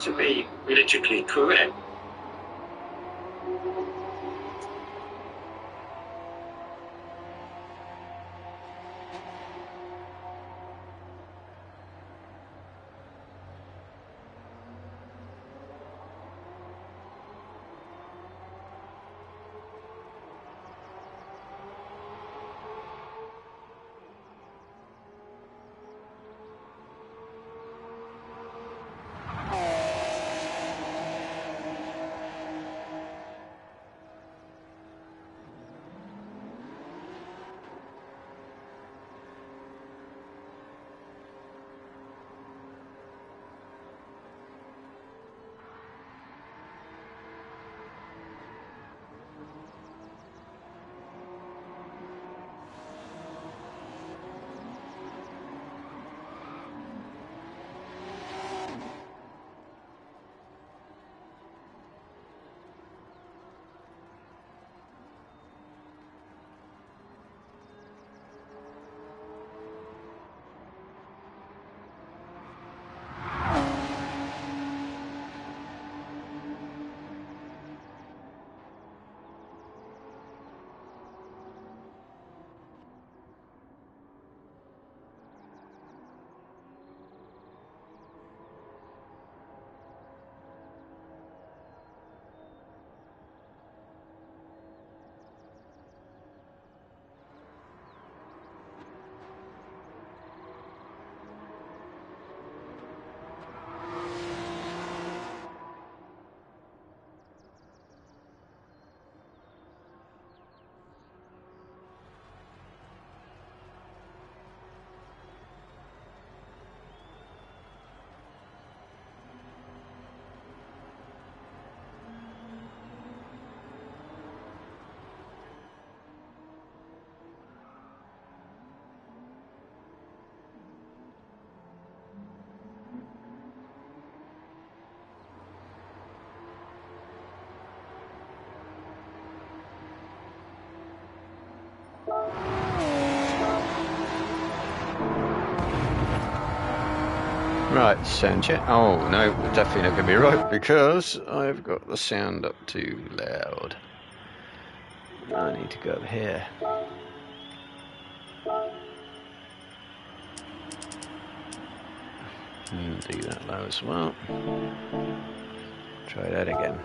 To be politically correct. Right, sound check. Oh no, we're definitely not going to be right because I've got the sound up too loud. I need to go up here. And do that low as well. Try that again.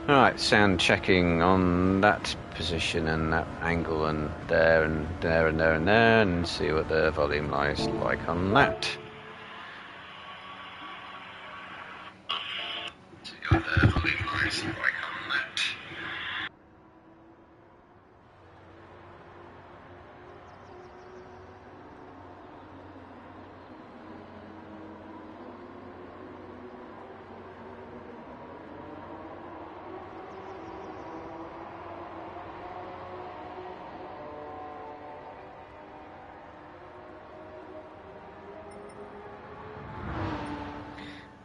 Alright, sound checking on that position and that angle and there and there and there and there, and see what the volume lies like on that. See what the volume lies like on that.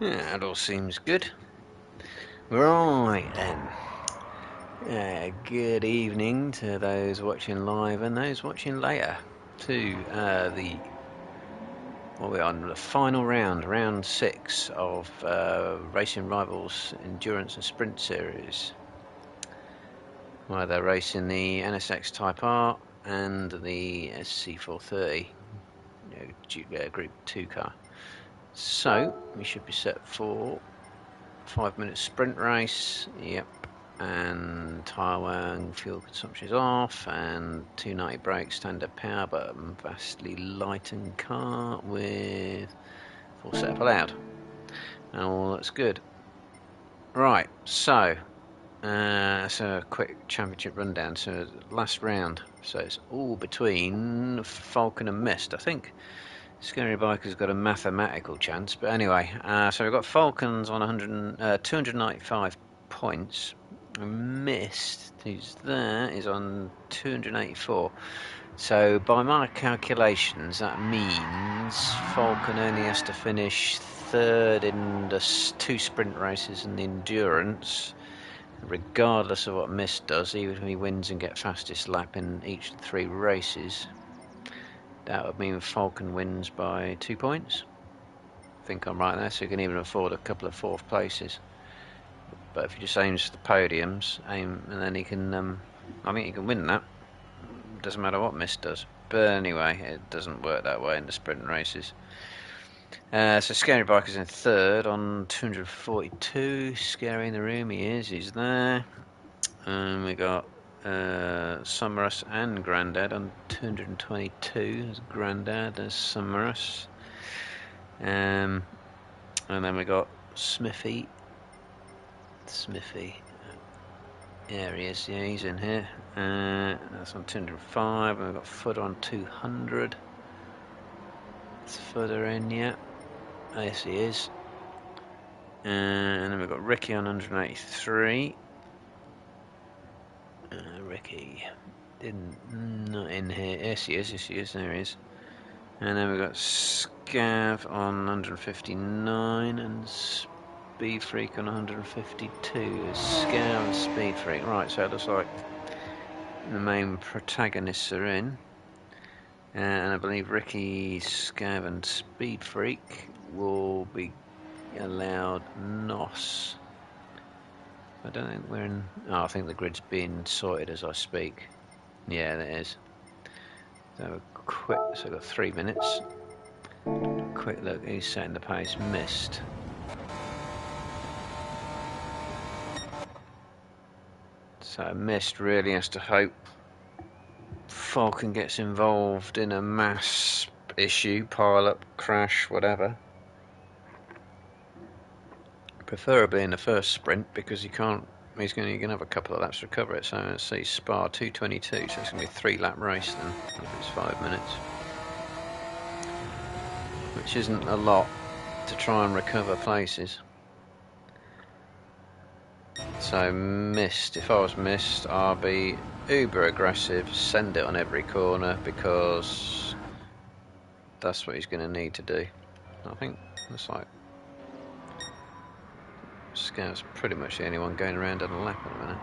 Yeah, that all seems good. Right then. Good evening to those watching live and those watching later to we're on the final round, round 6 of Racing Rivals Endurance and Sprint Series, where they're racing the NSX Type R and the SC430 Group 2 car. So we should be set for 5-minute sprint race. Yep. And tyre wear and fuel consumption is off, and 290 brakes, standard power, but vastly lightened car with full setup allowed, and all that's good. Right, so a quick championship rundown. So last round, so it's all between Falcon and Mist. I think Scary Biker's got a mathematical chance, but anyway, so we've got Falcons on 295 points. Mist, who's there, is on 284. So by my calculations, that means Falcon only has to finish third in the 2 sprint races and the endurance, regardless of what Mist does, even if he wins and gets fastest lap in each of the 3 races. That would mean Falcon wins by 2 points. think I'm right there, so you can even afford a couple of fourth places. But if he just aims for the podiums, and then he can, I think he can win that. Doesn't matter what Mist does. But anyway, it doesn't work that way in the sprint races. So Scary Biker's in third on 242. Scary in the room, he's there. And we got Summerus and Grandad on 222. There's Grandad, there's Summerus. And then we got Smithy. There he is, yeah, he's in here. That's on 205, and we've got Footer on 200. Is Footer in yet? Yes, he is. And then we've got Ricky on 183. Ricky not in here. Yes, he is. There he is. And then we've got Scav on 159 and Speed Freak on 152. Scav and Speed Freak. Right, so it looks like the main protagonists are in. And I believe Ricky, Scav and Speed Freak will be allowed NOS. I don't think we're in... Oh, I think the grid's being sorted as I speak. Yeah, that is. So so I've got 3 minutes. Quick look, who's setting the pace? Mist. So Mist really has to hope Falcon gets involved in a mass issue, pile up, crash, whatever. Preferably in the first sprint, because he's going to have a couple of laps to recover it. So let's see, Spa 222, so it's going to be a 3-lap race then, if it's 5 minutes. Which isn't a lot to try and recover places. So Mist, if I was Mist, I'll be uber aggressive, send it on every corner, because that's what he's going to need to do. I think it's like Scout's pretty much the only one going around on a lap at the minute.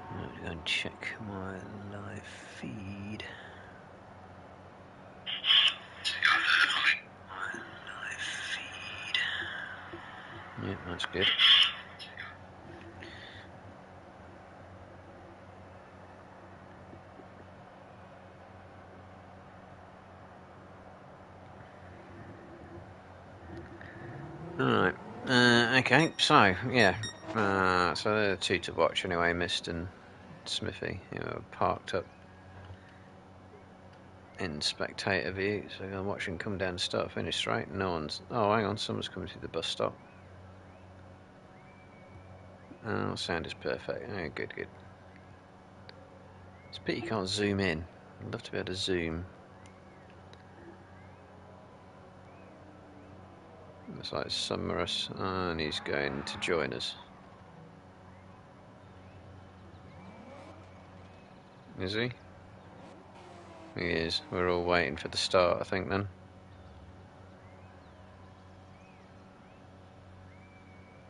I'm going to go and check my live feed. Yeah, that's good. Alright, okay, so, yeah, so they're the two to watch anyway, Mist and Smithy, who are parked up in spectator view, so I'm watching come down the start finish straight. No one's... Oh, hang on, someone's coming through the bus stop. Oh, sound is perfect. Oh, good. It's a pity you can't zoom in. I'd love to be able to zoom. Looks like Summerus, and he's going to join us. Is he? He is. We're all waiting for the start, I think, then.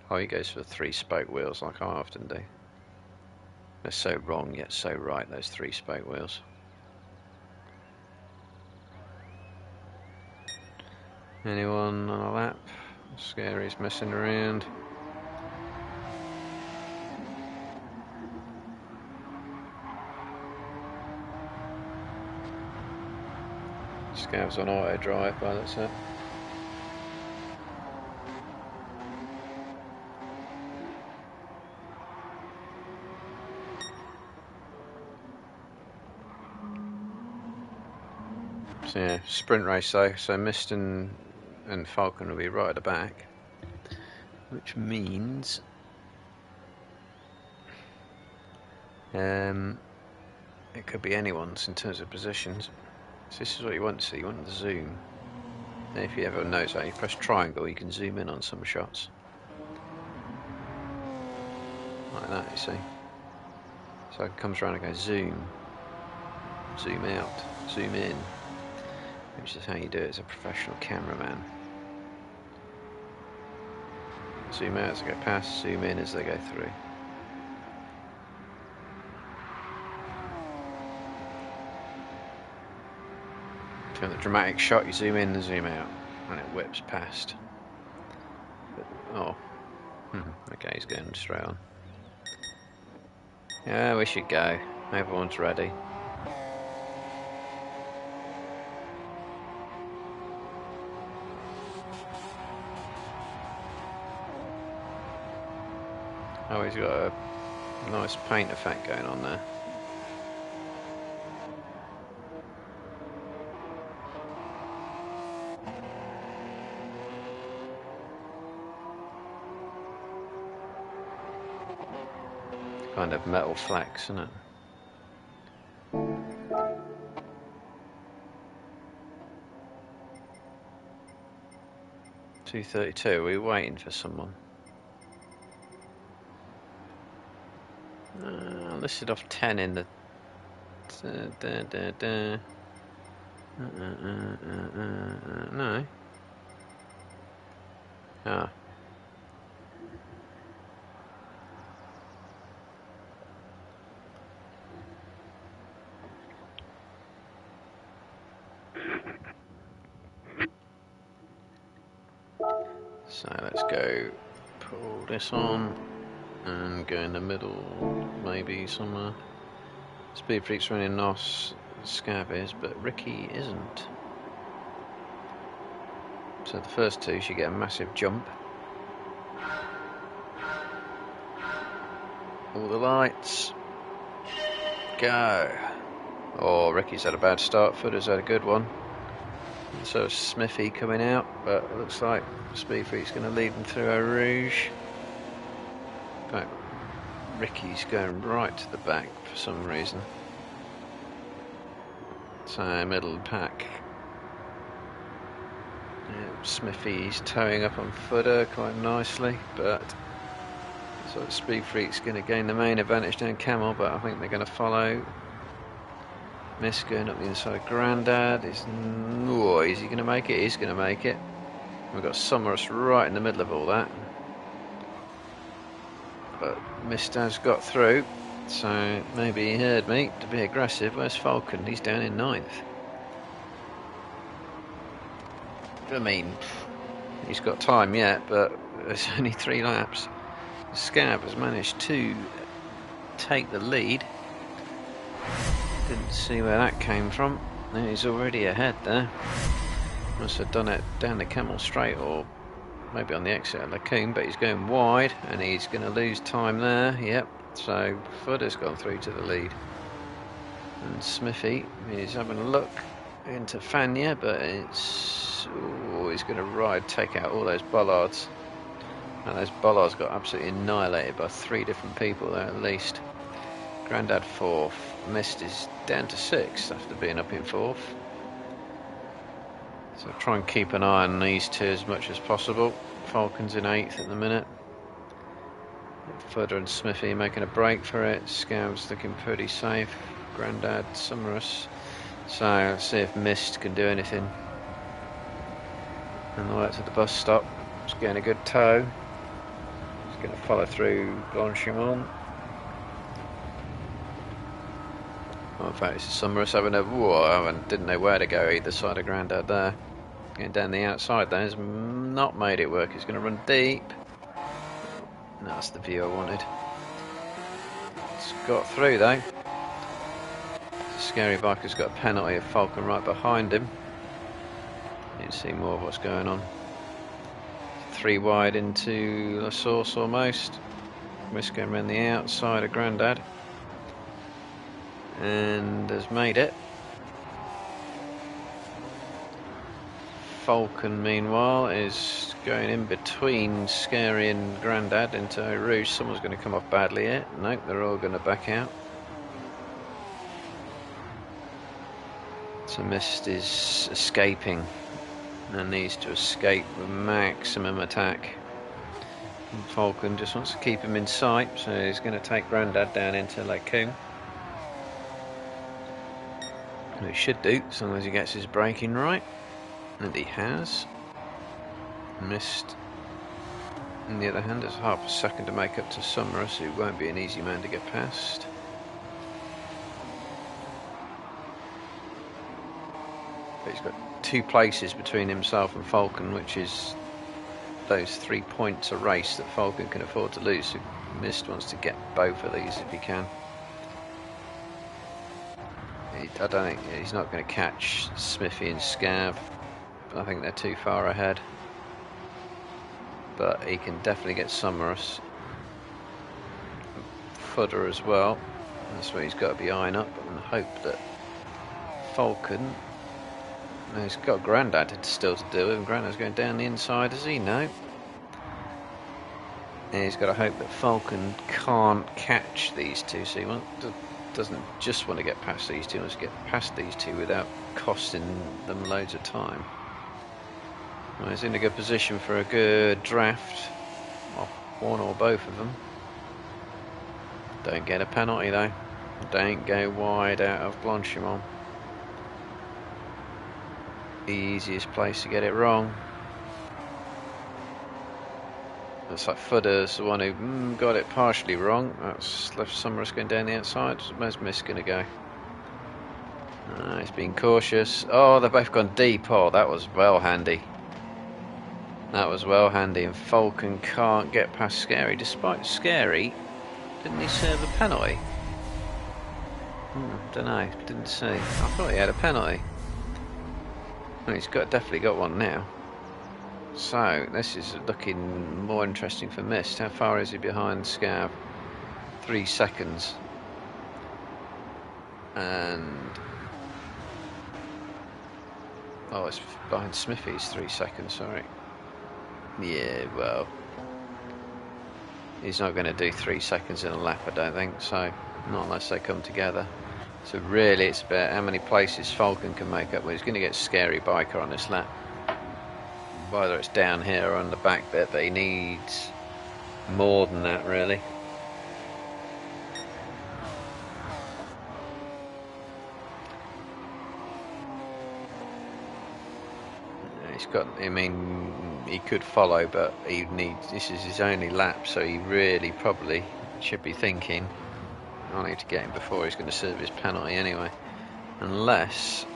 Oh, he goes for 3-spoke wheels like I often do. They're so wrong, yet so right, those 3-spoke wheels. Anyone on a lap? Scary's messing around. Scav's on auto drive by that's it. So yeah, sprint race though, so Mist and Falcon will be right at the back, which means it could be anyone's in terms of positions. So this is what you want to see, you want the zoom. And if you ever notice that, you press triangle, you can zoom in on some shots. Like that, you see. So it comes around and goes zoom, zoom out, zoom in, which is how you do it as a professional cameraman. Zoom out as they go past, zoom in as they go through. If you want the dramatic shot, you zoom in and zoom out, and it whips past. But, oh, okay, he's going straight on. Yeah, we should go. Everyone's ready. Oh, he's got a nice paint effect going on there. Kind of metal flex, isn't it? $232. Are we waiting for someone? Listed off 10 in the. No. Ah. So let's go pull this on and go in the middle, maybe somewhere. Speed Freak's running Nos, Scav is, but Ricky isn't. So the first two should get a massive jump. All the lights. Go. Oh, Ricky's had a bad start, Footer's had a good one. So Smithy coming out, but it looks like Speed Freak's going to lead them through a Rouge. In fact, Ricky's going right to the back for some reason. So middle of the pack. Yeah, Smithy's towing up on Footer quite nicely, but so Speed Freak's going to gain the main advantage down Camel, but I think they're going to follow. Miss going up the inside of Grandad. Is he going to make it? He's going to make it. We've got Summerus right in the middle of all that. But Mist has got through, so maybe he heard me to be aggressive. Where's Falcon? He's down in 9th. I mean, he's got time yet, but there's only 3 laps. Scav has managed to take the lead. Didn't see where that came from. He's already ahead there. Must have done it down the Camel straight or maybe on the exit at Lacoon, but he's going wide and he's going to lose time there. Yep, so Footer's gone through to the lead. And Smithy is having a look into Fania, but it's... oh, he's going to take out all those bollards. And those bollards got absolutely annihilated by 3 different people there at least. Grandad 4th. Mist is down to 6th after being up in 4th. So try and keep an eye on these two as much as possible. Falcon's in 8th at the minute. Footer and Smithy making a break for it. Scav's looking pretty safe. Grandad, Summerus. So let's see if Mist can do anything. And the way to the bus stop. It's getting a good tow. He's going to follow through Blanchimont. Oh, in fact, it's Summerus having a... whoa, I didn't know where to go either side of Grandad there. Getting down the outside there has not made it work. He's going to run deep. That's the view I wanted. It's got through though. Scary Biker's got a penalty of Falcon right behind him. You can see more of what's going on. 3 wide into La Source almost. Mist going around the outside of Grandad. And has made it. Falcon meanwhile is going in between Scary and Grandad into Rouge. Someone's going to come off badly here. Nope, they're all going to back out. So Mist is escaping and needs to escape with maximum attack. And Falcon just wants to keep him in sight, so he's going to take Grandad down into Lacoon. He should do, as long as he gets his braking right. And he has. Mist, on the other hand, has half a second to make up to Summerus, who won't be an easy man to get past. But he's got 2 places between himself and Falcon, which is those 3 points a race that Falcon can afford to lose. So Mist wants to get both of these if he can. I don't think he's not going to catch Smithy and Scav. I think they're too far ahead. But he can definitely get Summerus. Footer as well. That's where he's got to be eyeing up and hope that Falcon. He's got Grandad still to do it, and Grandad's going down the inside, does he? No. And he's got to hope that Falcon can't catch these two, so he doesn't just want to get past these two, he wants to get past these two without costing them loads of time. Well, he's in a good position for a good draft off one or both of them. Don't get a penalty though. Don't go wide out of Blanchimont. The easiest place to get it wrong. Looks like Footer's the one who got it partially wrong. That's left Summerus going down the outside. Where's Mist going to go? He's being cautious. Oh, they've both gone deep. Oh, that was well handy. That was well handy. And Falcon can't get past Scary. Despite Scary, didn't he serve a penalty? Don't know. Didn't see. I thought he had a penalty. Well, he's definitely got one now. So this is looking more interesting for Mist. How far is he behind Scav? 3 seconds. And oh, it's behind Smithy's 3 seconds. Sorry. Yeah, well, he's not going to do 3 seconds in a lap, I don't think. So not unless they come together. So really, it's about how many places Falcon can make up. Well, he's going to get Scary Biker on this lap. Whether it's down here or on the back bit, but he needs more than that, really. He's got, I mean, he could follow, but he needs, this is his only lap, so he really probably should be thinking, I need to get him before he's going to serve his penalty anyway. Unless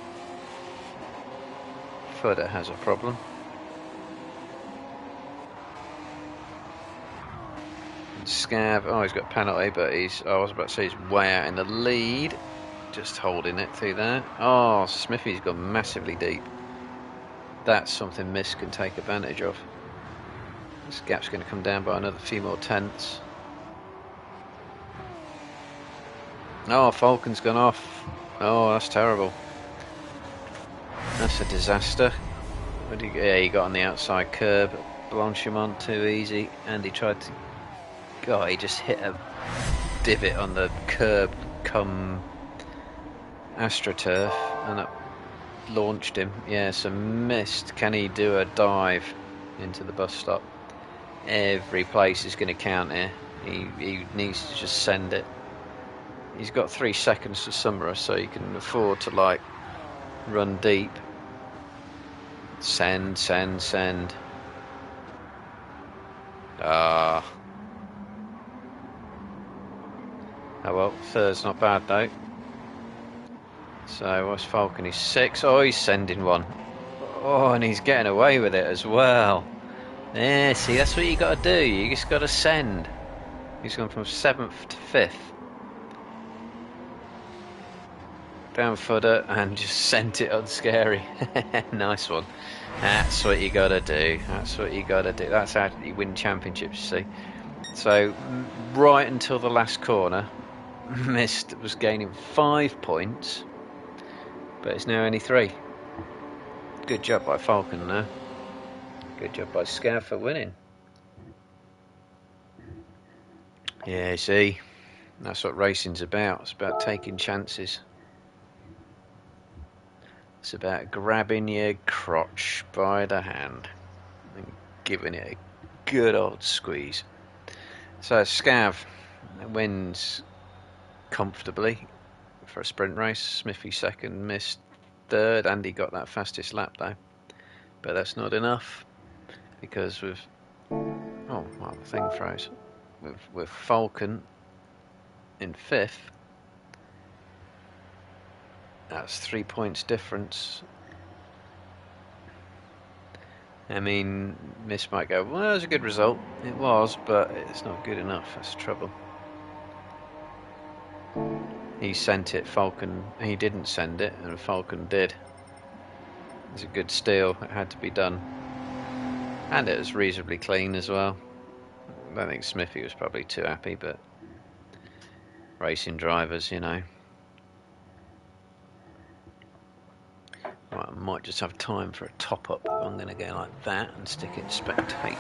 Footer has a problem. Scav, oh, he's got penalty, but I was about to say he's way out in the lead. Just holding it through there. Oh, Smithy's gone massively deep. That's something Mist can take advantage of. This gap's going to come down by another few more tenths. Oh, Falcon's gone off. Oh, that's terrible. That's a disaster. Yeah, he got on the outside curb. Blanchimont too easy, and he tried to. God, he just hit a divot on the curb come AstroTurf and that launched him. Yeah, so Mist. Can he do a dive into the bus stop? Every place is going to count here. He needs to just send it. He's got 3 seconds to Summerus, so he can afford to like run deep. Send. Oh well, third's not bad though. So what's Falcon? He's 6. Oh, he's sending one. Oh, and he's getting away with it as well. Yeah, see, that's what you got to do. You just got to send. He's gone from 7th to 5th. Down Footer and just sent it on Scary. Nice one. That's what you got to do. That's what you got to do. That's how you win championships, you see. So right until the last corner, Mist was gaining 5 points, but it's now only 3. Good job by Falcon there. Good job by Scav for winning. Yeah, see, that's what racing's about. It's about taking chances. It's about grabbing your crotch by the hand and giving it a good old squeeze. So Scav wins comfortably for a sprint race. Smithy 2nd, Mist 3rd. Andy got that fastest lap though, but that's not enough because with oh, well, the thing froze. With Falcon in 5th, that's 3 points difference. I mean, Miss might go, well, that was a good result. It was, but it's not good enough. That's the trouble. He sent it, Falcon. He didn't send it, and Falcon did. It's a good steal. It had to be done. And it was reasonably clean as well. I don't think Smithy was probably too happy, but racing drivers, you know. Right, I might just have time for a top-up. I'm going to go like that and stick it in spectate.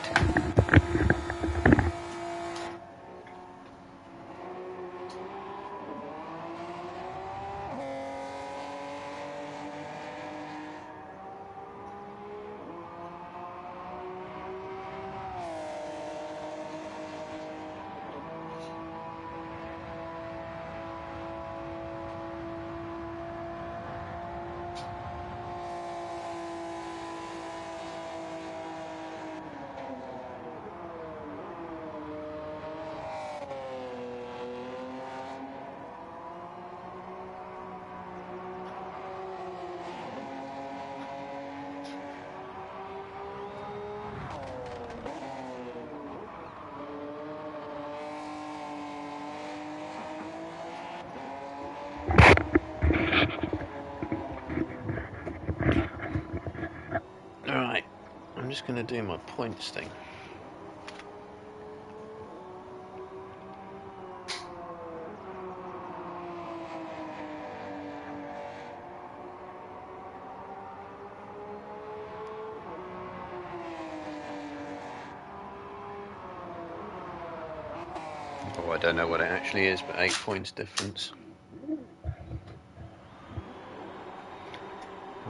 Alright, I'm just going to do my points thing. Oh, I don't know what it actually is, but 8 points difference.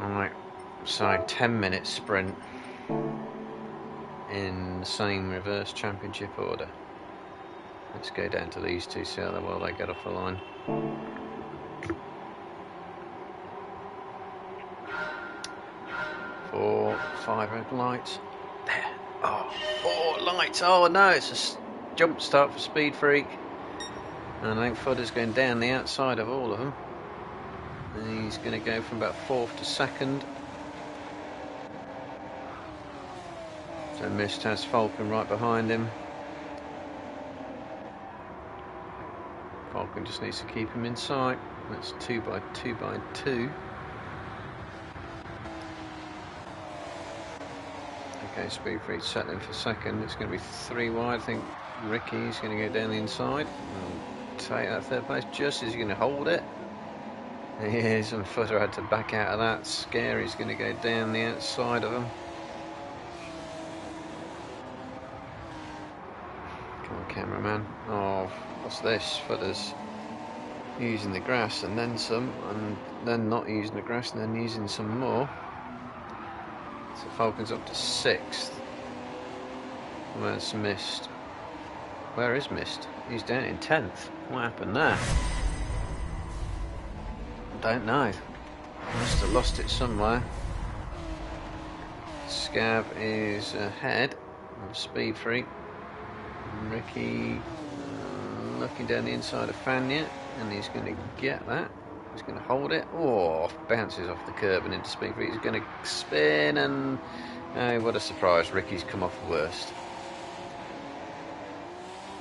Alright, so 10-minute sprint in the same reverse championship order. Let's go down to these two, see how well they get off the line. 4, 5 red lights. There. Oh, 4 lights. Oh no, it's a jump start for Speed Freak. And I think Fudder's going down the outside of all of them. And he's going to go from about 4th to 2nd. So Mist has Falcon right behind him. Falcon just needs to keep him in sight. That's 2 by 2 by 2. Okay, Speed Freak settling for 2nd. It's going to be 3 wide. I think Ricky's going to go down the inside and take that 3rd place just as he's going to hold it. He is, and Footer had to back out of that. Scary's going to go down the outside of him. Come on, cameraman. Oh, what's this? Footer's using the grass and then some, and then not using the grass and then using some more. So Falcon's up to 6th. Where's Mist? Where is Mist? He's down in 10th. What happened there? Don't know. Must have lost it somewhere. Scab is ahead of Speed Freak. Ricky looking down the inside of Fania, and he's going to get that. He's going to hold it. Oh, bounces off the curb and into Speed Freak. He's going to spin, and oh, what a surprise! Ricky's come off worst.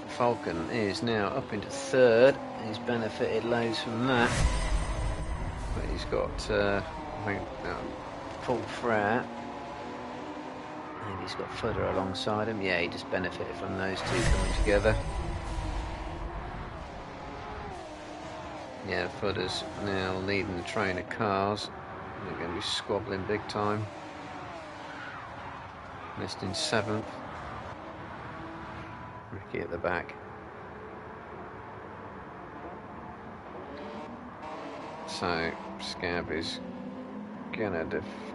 Falcon is now up into 3rd. He's benefited loads from that. But he's got, I think, Paul Frat, and he's got Footer alongside him. Yeah, he just benefited from those two coming together. Yeah, Footer's now leading the train of cars. They're going to be squabbling big time. Missed in 7th. Ricky at the back. So Scab is gonna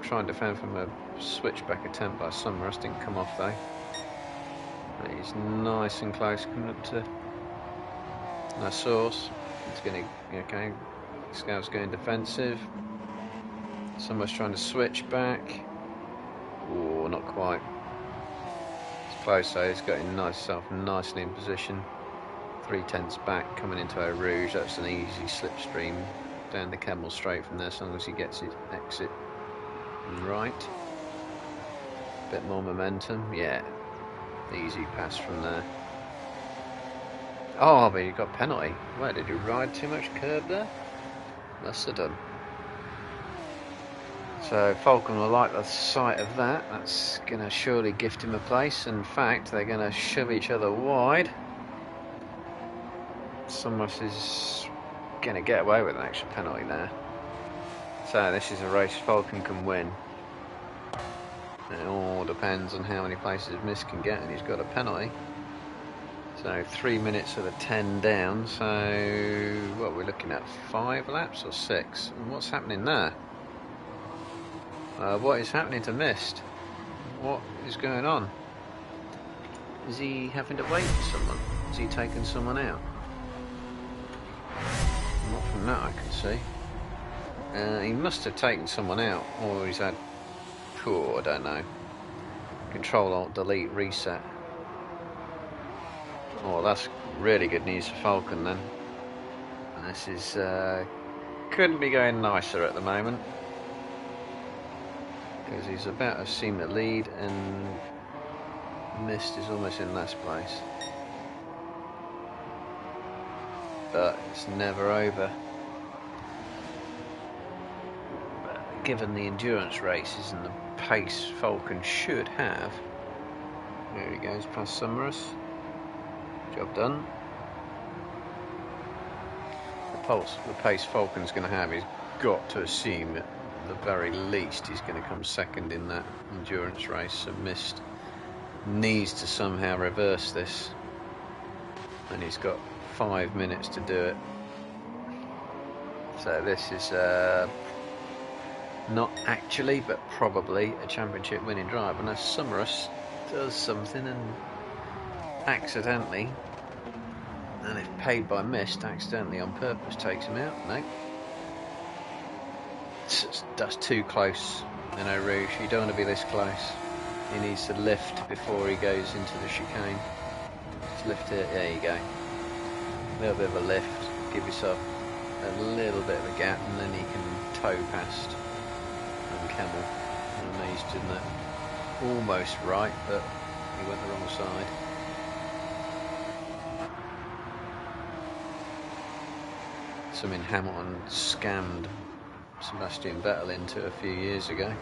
try and defend from a switchback attempt by Summers. Didn't come off though. But he's nice and close coming up to the source. It's gonna okay. Scab's going defensive. Summers trying to switch back. Oh, not quite. It's close though. He's got himself nicely in position. 3/10 back, coming into a Rouge. That's an easy slipstream down the Kemmel straight from there, as long as he gets his exit right. Bit more momentum, yeah. Easy pass from there. Oh, but you got penalty. Where did you ride too much curb there? Must have done. So Falcon will like the sight of that. That's going to surely gift him a place. In fact, they're going to shove each other wide. Summers is going to get away with an extra penalty there. So this is a race Falcon can win. It all depends on how many places Mist can get, and he's got a penalty. So 3 minutes of the 10 down. So what we're looking at, 5 laps or 6? And what's happening there? What is happening to Mist? What is going on? Is he having to wait for someone? Is he taking someone out? Not from that I can see. He must have taken someone out, or he's had... I don't know. Control Alt Delete Reset. Oh, that's really good news for Falcon then. This is couldn't be going nicer at the moment, because he's about to seem the lead and Mist is almost in last place. But it's never over. But given the endurance races and the pace Falcon should have. There he goes past Summerus. Job done. The pace Falcon's going to have, he's got to assume that at the very least he's going to come second in that endurance race. So Mist needs to somehow reverse this, and he's got 5 minutes to do it. So this is not actually, but probably a championship winning drive, unless Summerus does something and accidentally, and if paid by Mist, accidentally on purpose takes him out. No, that's too close in Eau Rouge. You don't want to be this close. He needs to lift before he goes into the chicane. Just lift it, there you go. A little bit of a lift, give yourself a little bit of a gap, and then he can tow past and Camel. I'm amazed in that. Almost right, but he went the wrong side. Something Hamilton scammed Sebastian Vettel into a few years ago.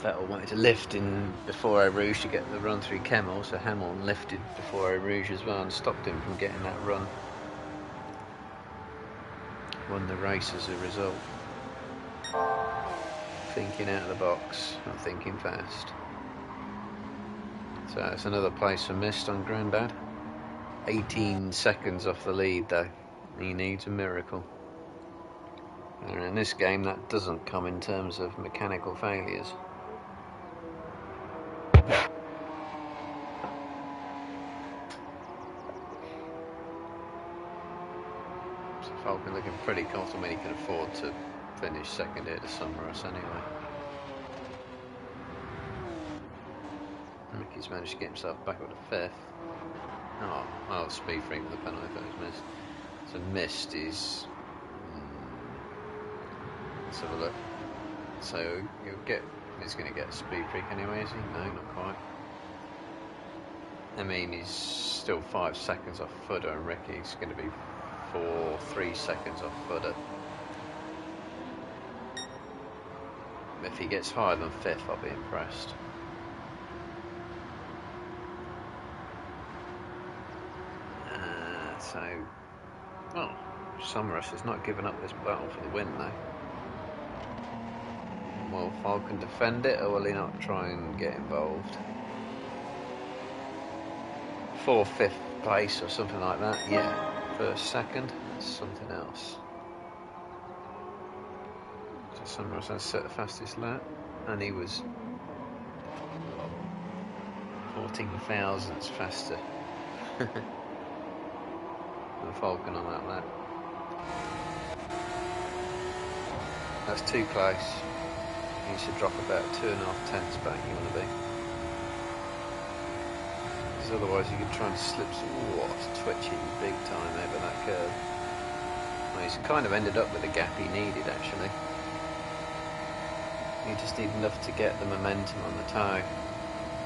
Vettel wanted to lift in before Eau Rouge to get the run through Kemmel, so Hamilton lifted before Eau Rouge as well and stopped him from getting that run. Won the race as a result. Thinking out of the box, not thinking fast. So it's another place for Mist on Grandad. 18 seconds off the lead though. He needs a miracle. And in this game that doesn't come in terms of mechanical failures. So Falcon looking pretty confident he can afford to finish second here to Summerus anyway. Mickey's managed to get himself back up to 5th. Oh, speed freak with the penalty that was missed. So Mist is... let's have a look. So he's going to get a speed freak anyway, is he? No, not quite. I mean, he's still 5 seconds off Footer, and Ricky's going to be 3 seconds off Footer. If he gets higher than 5th, I'll be impressed. Well, Summerus has not given up this battle for the win though. Will Falcon defend it, or will he not try and get involved? 4th, 5th place or something like that, yeah. 1st, 2nd, that's something else. So Summerus has set the fastest lap, and he was 14 thousandths faster. Falcon on that lap. That's too close. He needs to drop about 2.5 tenths back. You want to be, because otherwise you could try and slip some. Oh, it's twitching big time over that curve. Well, he's kind of ended up with the gap he needed actually. You just need enough to get the momentum on the toe.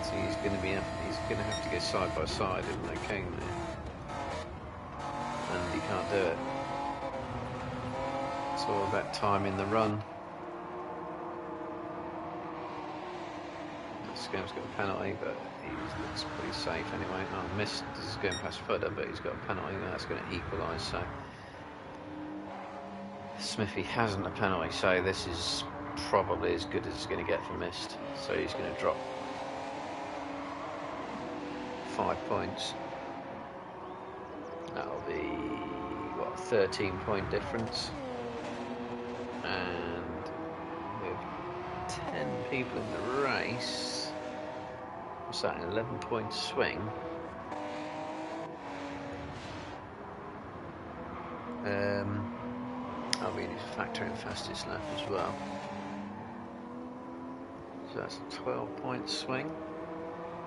So he's going to have to go side by side in the king there, and he can't do it. It's all about timing the run. This game's got a penalty, but he looks pretty safe anyway. Oh, missed. This is going past footer, but he's got a penalty. That's going to equalise. So Smithy hasn't a penalty, so this is probably as good as it's going to get for missed. So he's going to drop 5 points. That'll be what, a 13-point difference, and with 10 people in the race, what's that, an 11-point swing? We need to factor in fastest lap as well. So that's a 12-point swing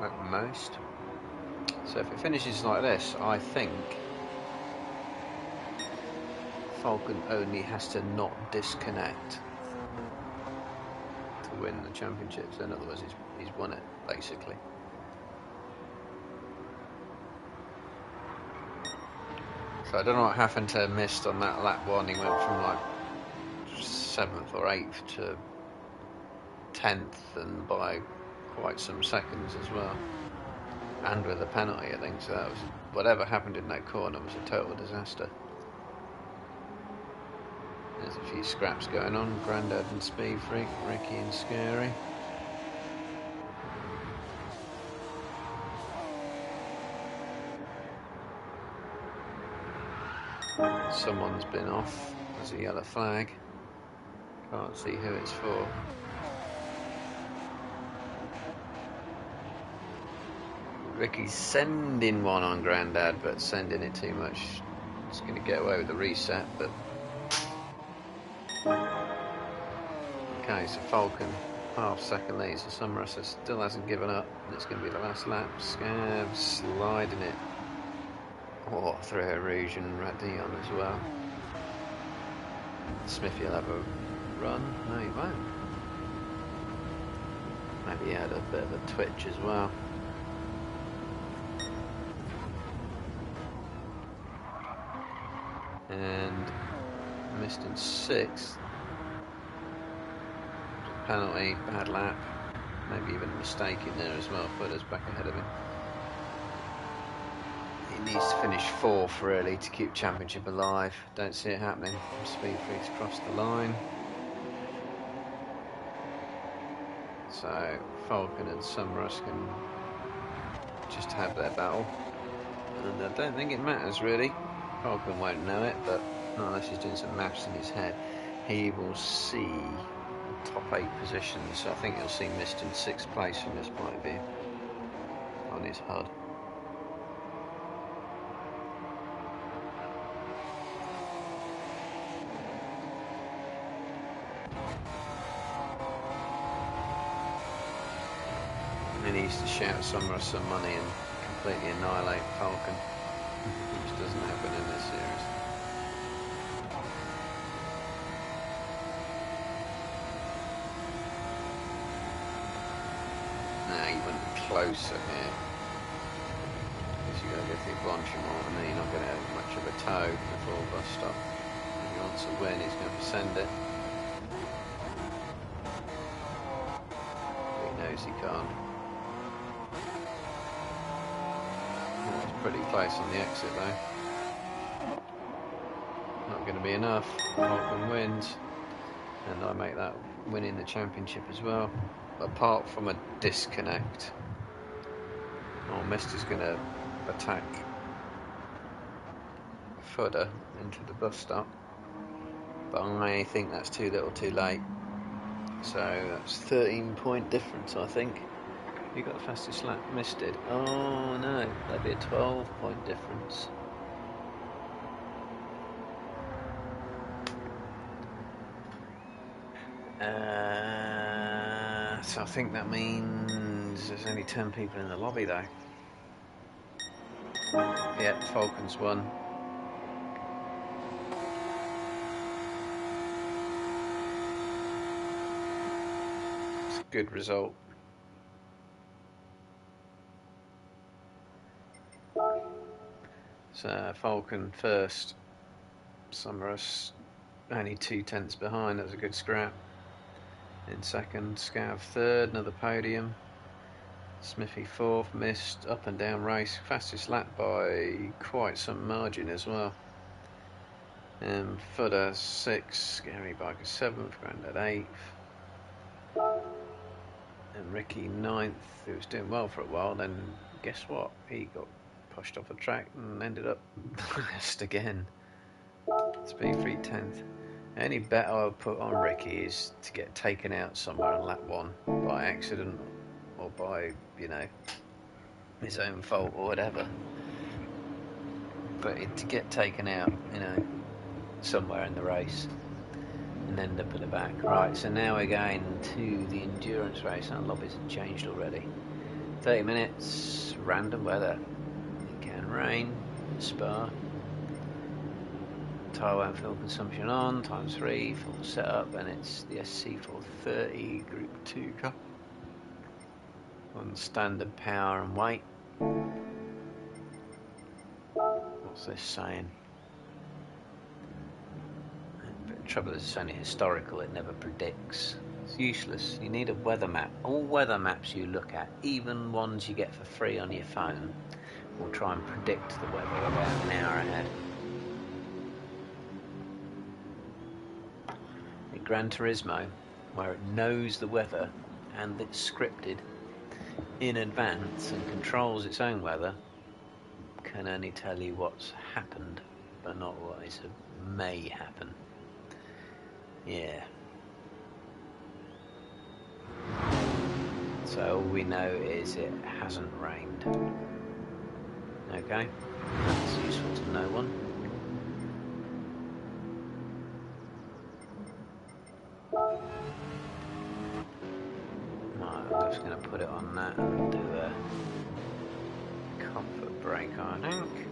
at most. So if it finishes like this, I think Falcon only has to not disconnect to win the championship. So in other words, he's won it basically. So I don't know what happened to Mist on that lap one. He went from like 7th or 8th to 10th, and by quite some seconds as well, and with a penalty, I think. So that was, whatever happened in that corner was a total disaster. There's a few scraps going on. Grandad and Speed Freak, Ricky and Scary. Someone's been off. There's a yellow flag. Can't see who it's for. Ricky's sending one on Grandad, but sending it too much. It's going to get away with the reset, but... Okay, so Falcon, half-second lead, so Summerus still hasn't given up, and it's going to be the last lap. Scab sliding it. Oh, through her Rouge and Radion as well. Smithy will have a run. No, he won't. Maybe he had a bit of a twitch as well. And missed in 6th. Penalty, bad lap. Maybe even a mistake in there as well. Put us back ahead of him. He needs to finish 4th really to keep championship alive. Don't see it happening. Speed Freaks crossed the line. So Falcon and Summerus can just have their battle. And I don't think it matters really. Falcon won't know it, but not unless he's doing some maths in his head. He will see the top 8 positions. So I think he'll see Mist in 6th place from this point of view on his HUD. He needs to shout Summerus some money and completely annihilate Falcon, which doesn't happen in this series. Nah, you wouldn't be closer here, because you've got to go through Blanchimont, and then you're not going to have much of a toe before bus stop. If he wants to win, he's going to send it. He knows he can't. Pretty close on the exit though. Not going to be enough. Falcon wins, and I make that winning the championship as well. Apart from a disconnect. Oh, Mist is going to attack footer into the bus stop, but I think that's too little, too late. So that's 13-point difference, I think. You got the fastest lap, missed it. Oh no, that'd be a 12-point difference. So I think that means there's only 10 people in the lobby though. Yeah, Falcon's won. good result. So Falcon first, Summerus only 2/10 behind. That was a good scrap. In second, Scav third, another podium. Smithy fourth, missed up and down race, fastest lap by quite some margin as well. Footer sixth, Scary Biker seventh, Grandad eighth, and Ricky ninth, who was doing well for a while. Then guess what? He got pushed off the track and ended up last again. Speed 3/10. Any bet I would put on Ricky is to get taken out somewhere on lap one by accident or by, his own fault or whatever. But to get taken out, somewhere in the race and end up at the back. Right, so now we're going to the endurance race, and lobbies have changed already. 30 minutes, random weather. It can rain, Spa. Taiwan fuel consumption on, times 3, full setup, and it's the SC430 Group 2 car. On standard power and weight. What's this saying? But the trouble is it's only historical, it never predicts. It's useless. You need a weather map. All weather maps you look at, even ones you get for free on your phone, will try and predict the weather about an hour ahead. In Gran Turismo, where it knows the weather and it's scripted in advance and controls its own weather, can only tell you what's happened, but not what is may happen. Yeah. So all we know is it hasn't rained. Okay, that's useful to no one. Right, I'm just going to put it on that and do a comfort brake, I think.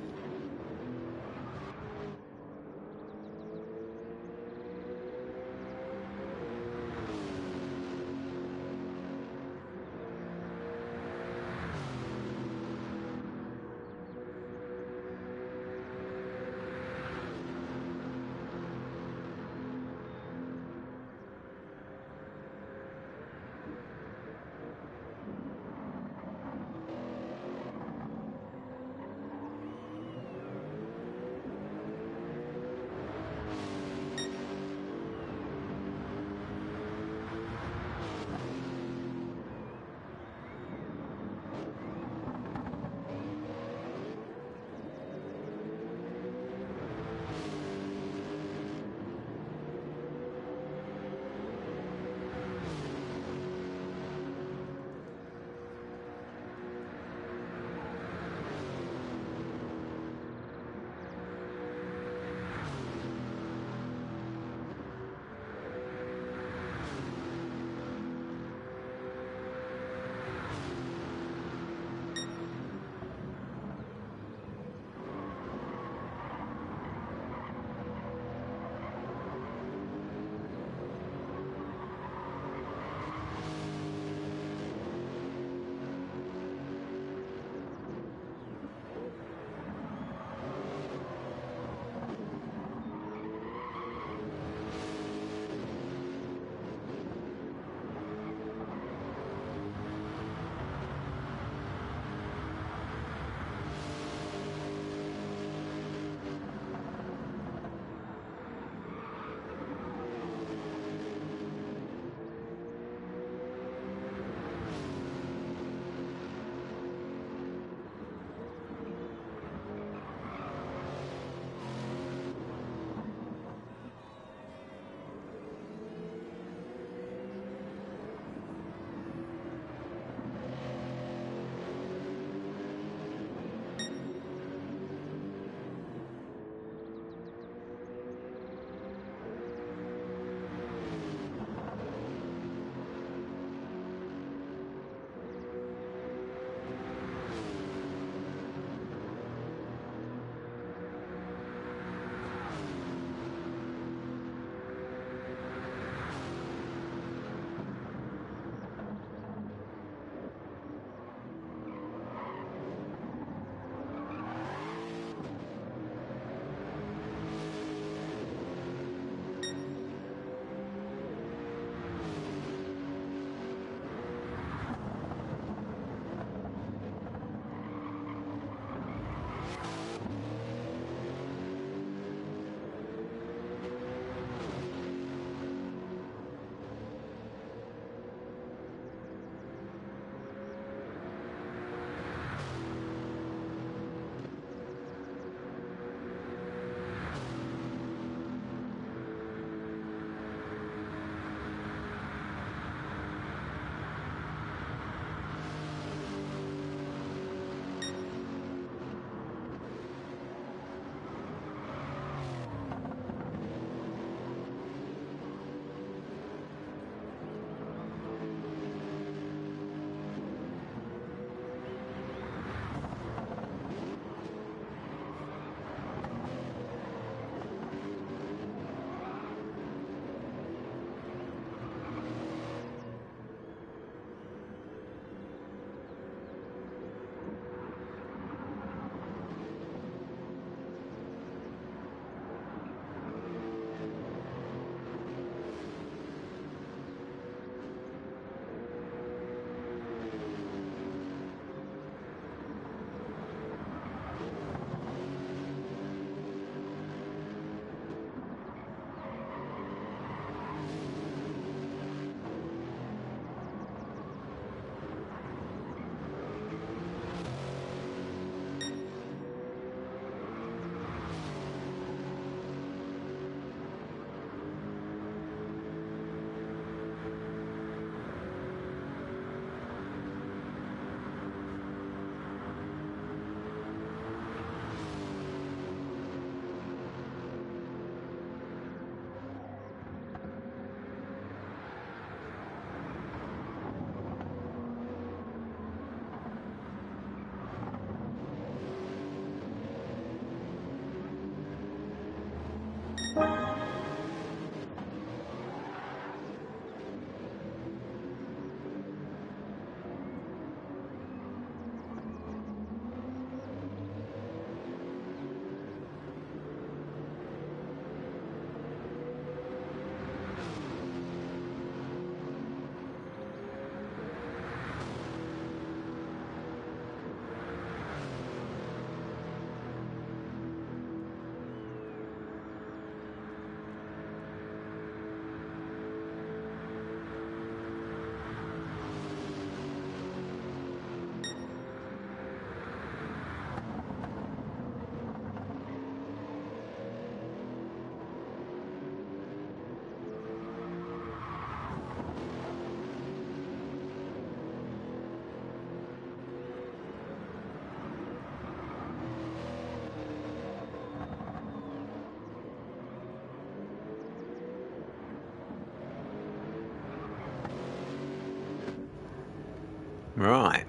Right,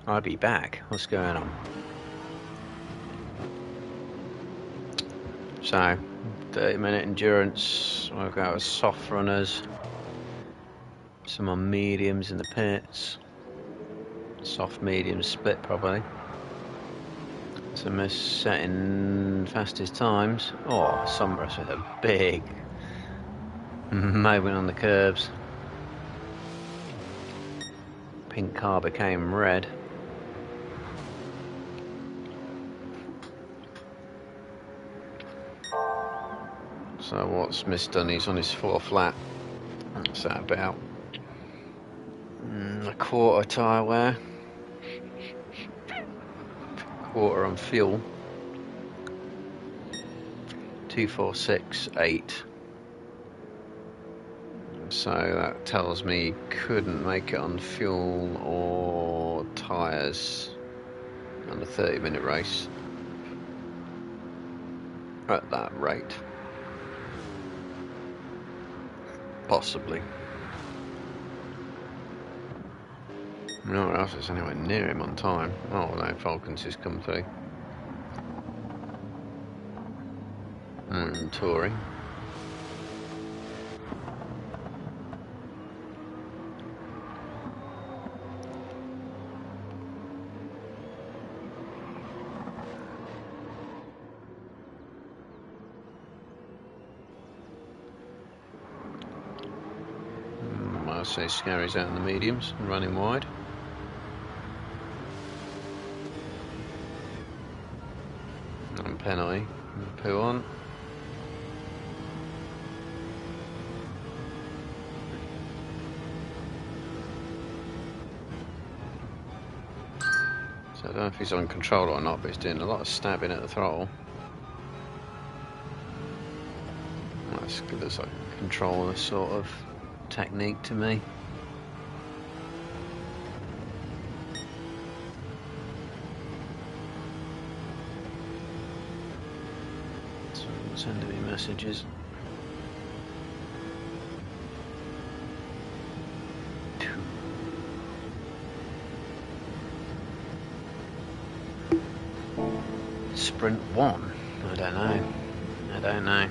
I'll be back. What's going on? So, 30-minute endurance. We'll go with soft runners. Some on mediums in the pits. Soft medium split probably. Some setting fastest times. Oh, Sunburst with a big moment on the curbs. Pink car became red. So what's Miss done? He's on his 4 flat. What's that about? A quarter tyre wear. Quarter on fuel. 246.8. So that tells me he couldn't make it on fuel or tyres on a 30-minute race at that rate. Possibly. No one else is anywhere near him on time. Oh no, Falcons has come through. Touring. I'll say Scary's out in the mediums and running wide. And penalty. Poo on. So I don't know if he's on control or not, but he's doing a lot of stabbing at the throttle. That's good as I control this sort of technique to me. Someone sending me messages. Sprint 1? I don't know. I don't know.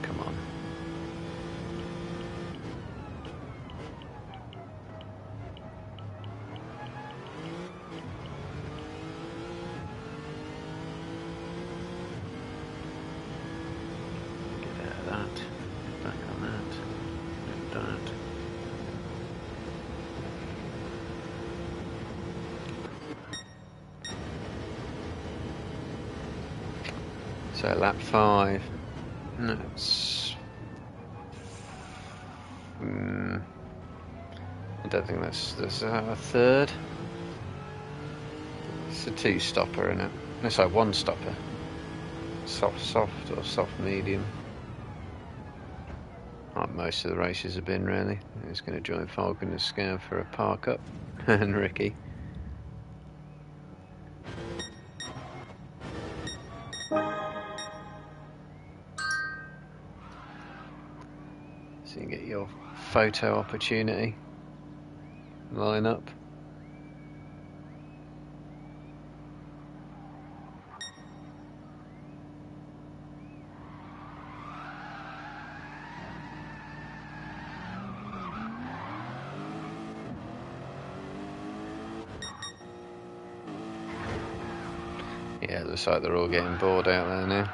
Come on. So lap 5. That's. I don't think that's a third. It's a 2-stopper, isn't it? No, sorry, 1-stopper. Soft or soft medium. Like most of the races have been, really. He's going to join Falcon and Scan for a park up, and Ricky. photo opportunity. Line up. Yeah, it looks like they're all getting bored out there now.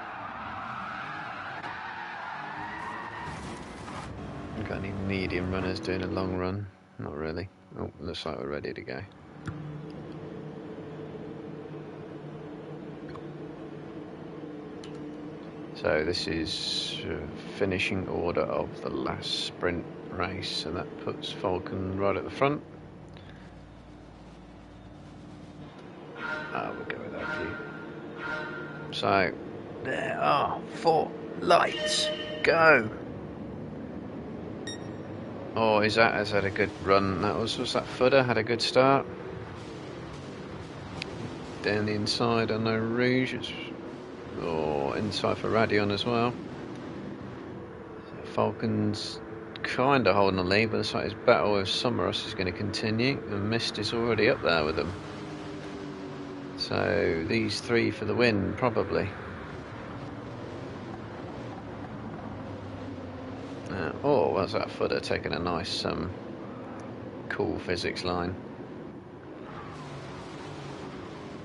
Got any medium runners doing a long run? Not really. Oh, looks like we're ready to go. So this is finishing order of the last sprint race, and that puts Falcon right at the front. We'll go with that view. So there are 4 lights. Go! Oh, has had a good run. Was that footer? Had a good start. Down the inside on the Rouge. Inside for Radion as well. So Falcon's kind of holding the lead, but looks like his battle with Summerus is going to continue. And Mist is already up there with them. So these 3 for the win, probably. What's that footer taking a nice cool physics line.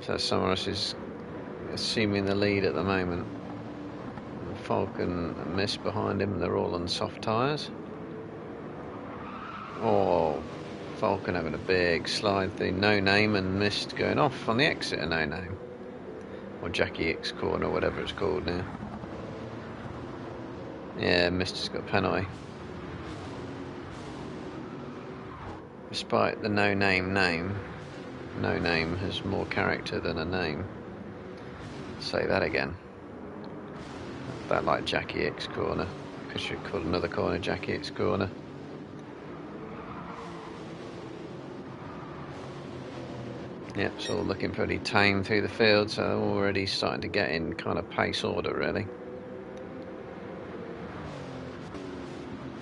So Summerus is assuming the lead at the moment. Falcon and Mist behind him, they're all on soft tyres. Falcon having a big slide through No Name, and Mist going off on the exit of No Name. Or Jackie X corner, whatever it's called now. Yeah, Mist has got a penalty. Despite the No Name, No Name has more character than a name. Say that again. That like Jackie X corner. Because you call another corner Jackie X corner. Yep, it's all looking pretty tame through the field, so already starting to get in kind of pace order really.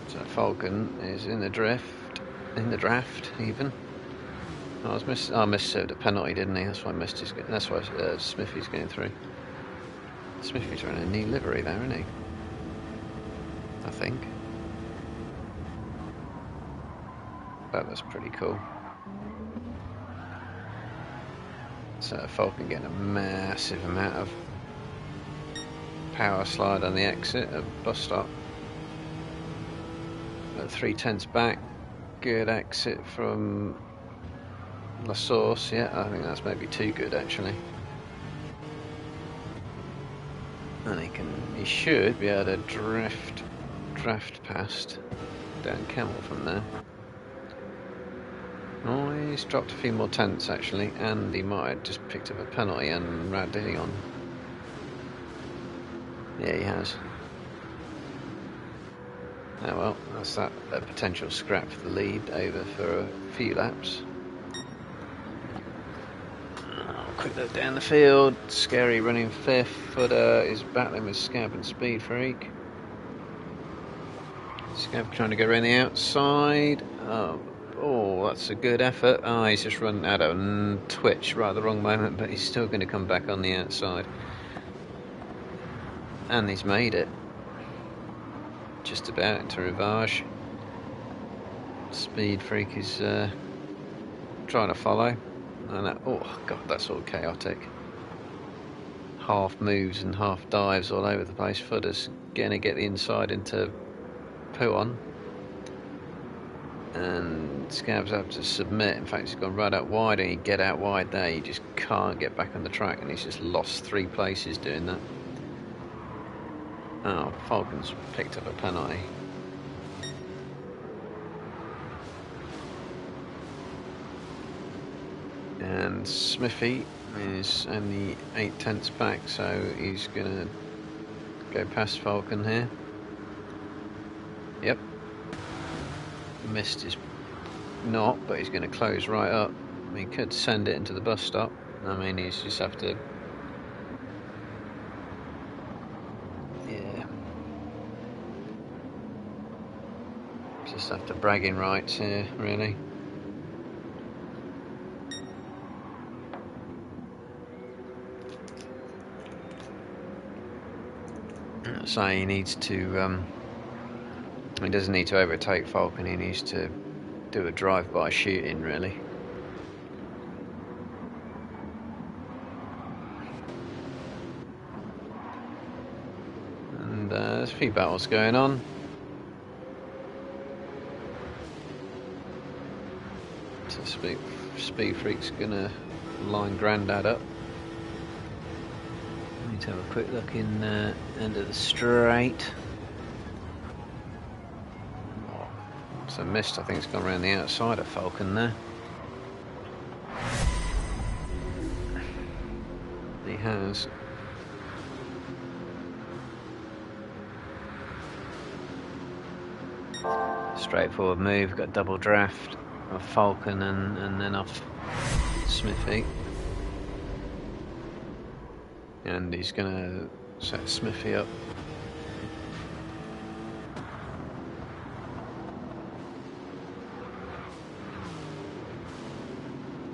So Falcon is in the draft even. Mist served a penalty, didn't he? That's why Smithy's going through. Smithy's wearing a new livery there, isn't he? I think. That was pretty cool. So Falcon getting a massive amount of power slide on the exit of bus stop. At 3/10 back, good exit from La Source. Yeah, I think that's maybe too good actually. And he should be able to draft past Dan Camel from there. Oh, he's dropped a few more tenths actually, and he might have just picked up a penalty and Radion. Yeah, he has. Oh well, that's that a potential scrap for the lead over for a few laps. Quick look down the field. Scary running 5th. Footer is battling with Scab and Speed Freak. Scab trying to go around the outside. Oh, that's a good effort. He's just run out of twitch right at the wrong moment, but he's still going to come back on the outside. And he's made it. Just about into Rivage. Speed Freak is trying to follow. And oh god, that's all chaotic. Half moves and half dives all over the place. Footer's gonna get the inside into Puon. And Scab's have to submit. In fact, he's gone right out wide, and you get out wide there, you just can't get back on the track, and he's just lost 3 places doing that. Oh, Falcon's picked up a penalty. And Smithy is only 8/10 back, so he's gonna go past Falcon here. Yep. Mist is not, but he's going to close right up. He could send it into the bus stop. I mean, he's just have to. Yeah. Just Just after bragging rights here, really. So he needs to, he doesn't need to overtake Falcon, he needs to do a drive-by shooting, really. And there's a few battles going on. So Speed Freak's gonna line Grandad up. Need to have a quick look in end of the straight. So mist, I think, has gone around the outside of Falcon there. He has. Straightforward move, got double draft of Falcon and then off Smithy. And he's going to set Smithy up.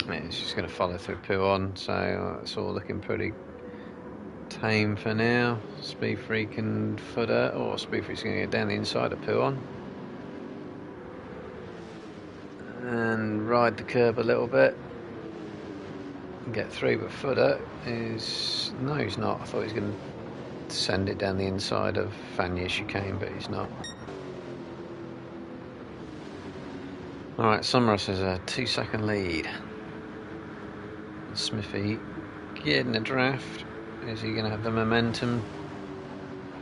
Yeah, he's just going to follow through Puon, so it's all looking pretty tame for now. Speed Freak and Footer, or Speed Freak's going to get down the inside of Puon. And ride the curb a little bit. Get through, but Footer is... No, he's not. I thought he was going to send it down the inside of Fanya chicane, but he's not. Alright, Summerus has a 2-second lead. Smithy getting a draft. Is he going to have the momentum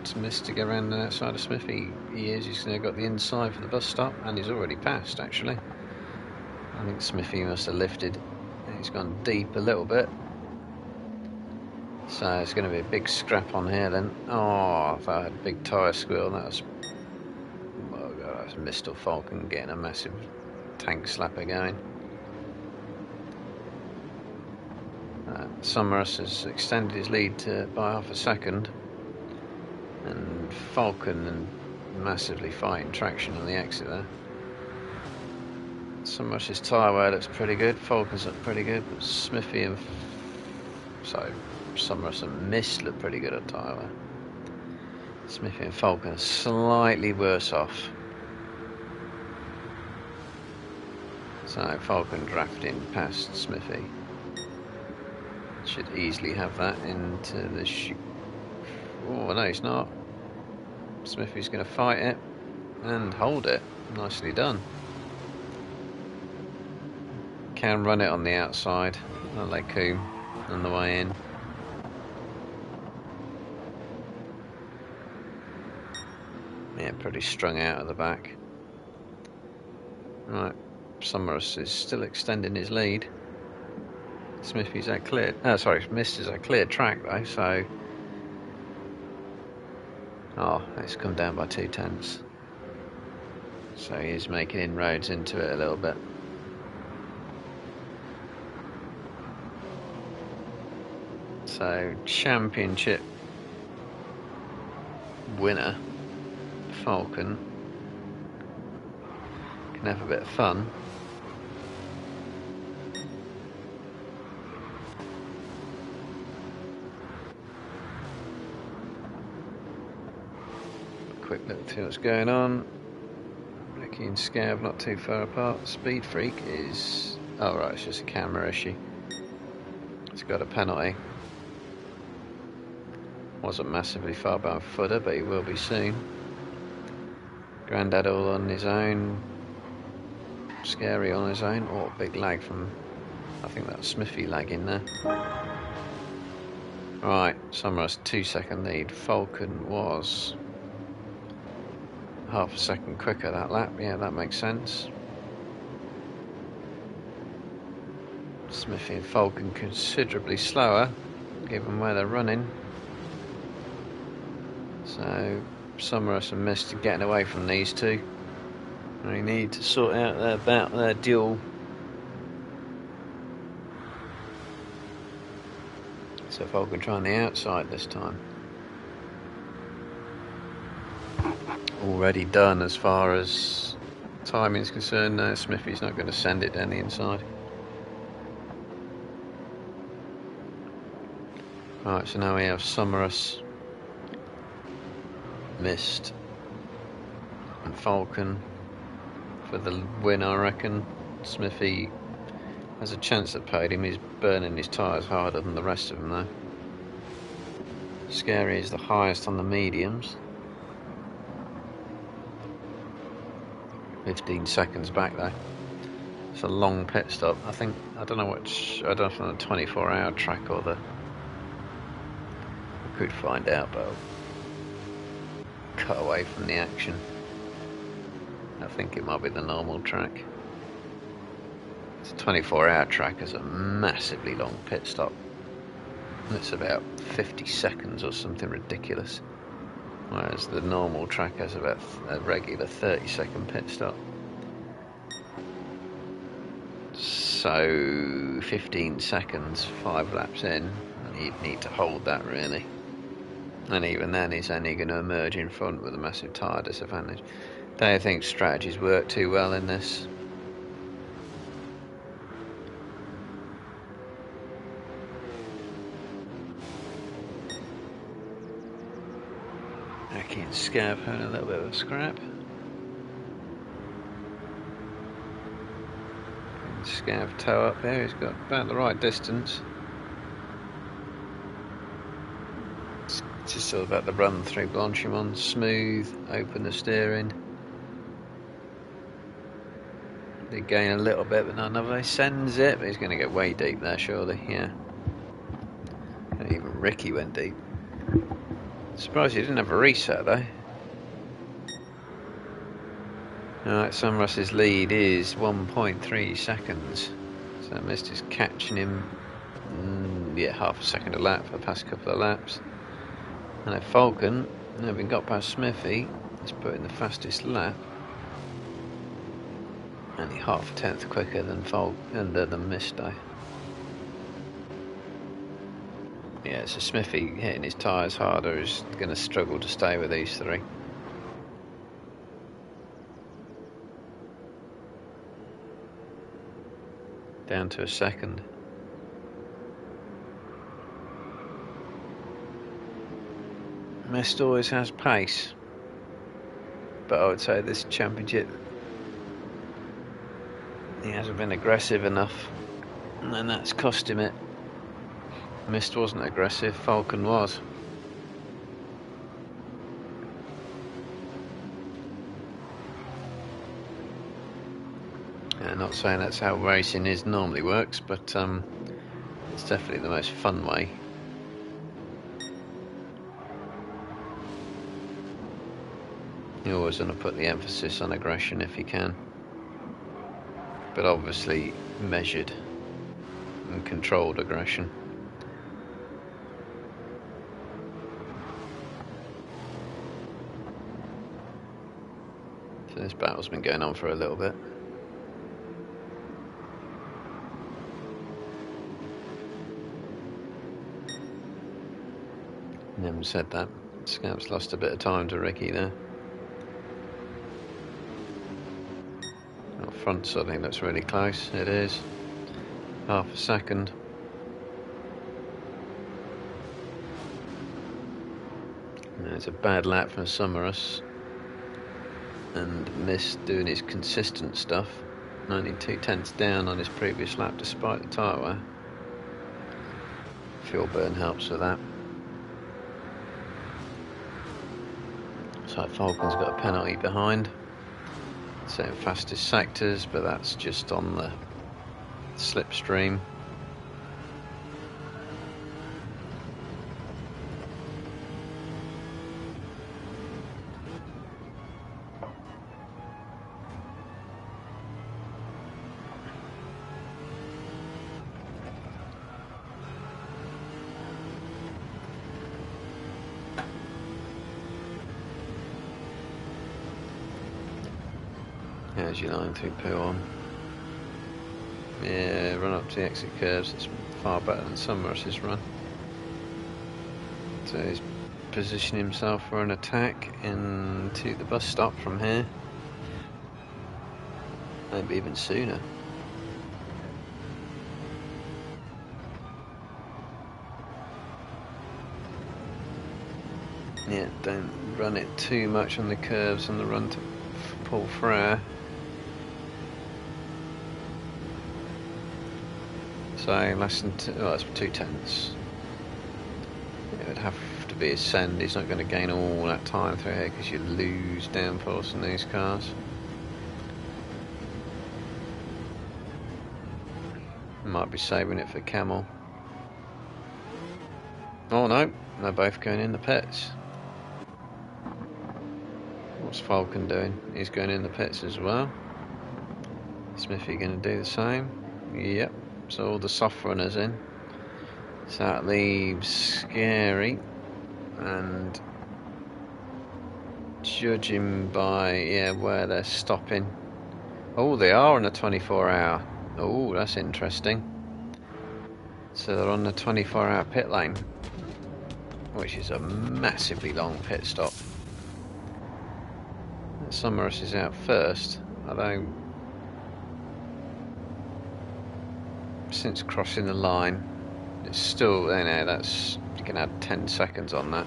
to miss to get around the outside of Smithy? He is. He's got the inside for the bus stop, and he's already passed, actually. I think Smithy must have lifted. He's gone deep a little bit. So it's going to be a big scrap on here then. Oh, if I had a big tyre squeal, that was... Oh God, that's Mist or Falcon getting a massive tank slapper going. Summerus has extended his lead by half a second. And Falcon massively fighting traction on the exit there. Summerus's tyre wear looks pretty good. Falcon's look pretty good, but Smithy and Summerus and Mist look pretty good at tyre wear. Smithy and Falcon are slightly worse off. So Falcon drafting past Smithy. Should easily have that into the Oh no, he's not. Smithy's going to fight it and hold it. Nicely done. Can run it on the outside, like Coombe, on the way in. Yeah, pretty strung out at the back. Right, Summerus is still extending his lead. Smithy's out cleared. Oh, sorry, Mist is a cleared track though, so. Oh, it's come down by 2/10. So he's making inroads into it a little bit. So, championship winner, Falcon, can have a bit of fun. Quick look to see what's going on. Ricky and Scav not too far apart. Speed Freak is... Oh right, it's just a camera issue. It's got a penalty. Wasn't massively far behind Footer, but he will be soon. Grandad all on his own. Scary on his own. Oh, big lag from... I think that was Smithy lagging there. Right, Summerus 2-second lead. Falcon was half a second quicker that lap. Yeah, that makes sense. Smithy and Falcon considerably slower, given where they're running. So, Summerus and Mist are getting away from these two. They need to sort out their duel. So Falcon trying the outside this time. Already done as far as timing is concerned, no, Smithy's not going to send it down the inside. Right, so now we have Summerus, Mist and Falcon for the win, I reckon. Smithy has a chance at podium. He's burning his tyres harder than the rest of them though. Scary is the highest on the mediums. 15 seconds back though. It's a long pit stop. I don't know if it's on the 24-hour track or the... I could find out, but I'll cut away from the action. I think it might be the normal track. It's a 24-hour track has a massively long pit stop. It's about 50 seconds or something ridiculous. Whereas the normal track has about a regular 30-second pit stop. So 15 seconds, 5 laps in, and you'd need to hold that really. And even then he's only going to emerge in front with a massive tyre disadvantage. Don't think strategies work too well in this. Aki and Scav having a little bit of a scrap. And Scav toe up there, he's got about the right distance. It's just all about the run through Blanchimont, smooth, open the steering. They gain a little bit, but not enough. He sends it, but he's going to get way deep there, surely. Yeah. And even Ricky went deep. Surprised he didn't have a reset though. Alright, Summerus's lead is 1.3 seconds. So Mist is catching him, yeah, half a second a lap for the past couple of laps. And then Falcon, having got past Smithy, is putting the fastest lap. Only half a tenth quicker than Mist though. Yeah, so Smithy hitting his tyres harder is going to struggle to stay with these three. Down to a second. Mist always has pace, but I would say this championship he hasn't been aggressive enough, and that's cost him it. Mist wasn't aggressive, Falcon was. Yeah, not saying that's how racing normally works, but it's definitely the most fun way. You always want to put the emphasis on aggression if you can, but obviously measured and controlled aggression. So this battle's been going on for a little bit. Never said that. Scap's lost a bit of time to Ricky there. Up front suddenly looks really close. It is. Half a second. There's a bad lap from Summerus. And Mist doing his consistent stuff. Only 2/10 down on his previous lap despite the tyre wear. Fuel burn helps with that. So Falcon's got a penalty behind. Same fastest sectors, but that's just on the slipstream. There's your line through poo on. Yeah, run up to the exit curves. It's far better than Summerus's run. So he's positioning himself for an attack into the bus stop from here. maybe even sooner. Yeah, don't run it too much on the curves on the run to Paul Frere. So less than that's 2/10. It would have to be ascend. He's not going to gain all that time through here because you lose downforce in these cars. Might be saving it for Camel. Oh no, they're both going in the pits. What's Falcon doing? He's going in the pits as well. Smithy going to do the same. Yep, so all the soft runners in. So that leaves Scary, and judging by where they're stopping. Oh, they are on a 24-hour. Oh, that's interesting. So they're on the 24-hour pit lane, which is a massively long pit stop. Summerus is out first, although since crossing the line, it's still, that's, you can add 10 seconds on that.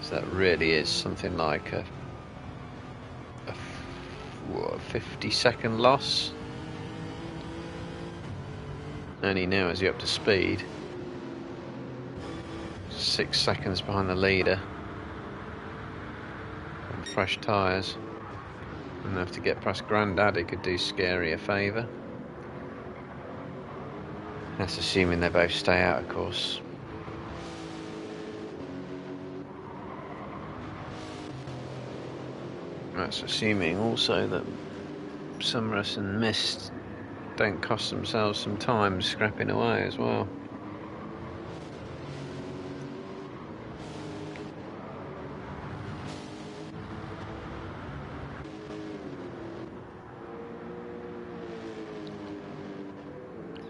So that really is something like a 50-second loss. Only now is he up to speed. 6 seconds behind the leader. And fresh tyres. And have to get past Grandaddy could do Scary a favour. That's assuming they both stay out, of course. That's assuming also that Summerus and Mist don't cost themselves some time scrapping away as well.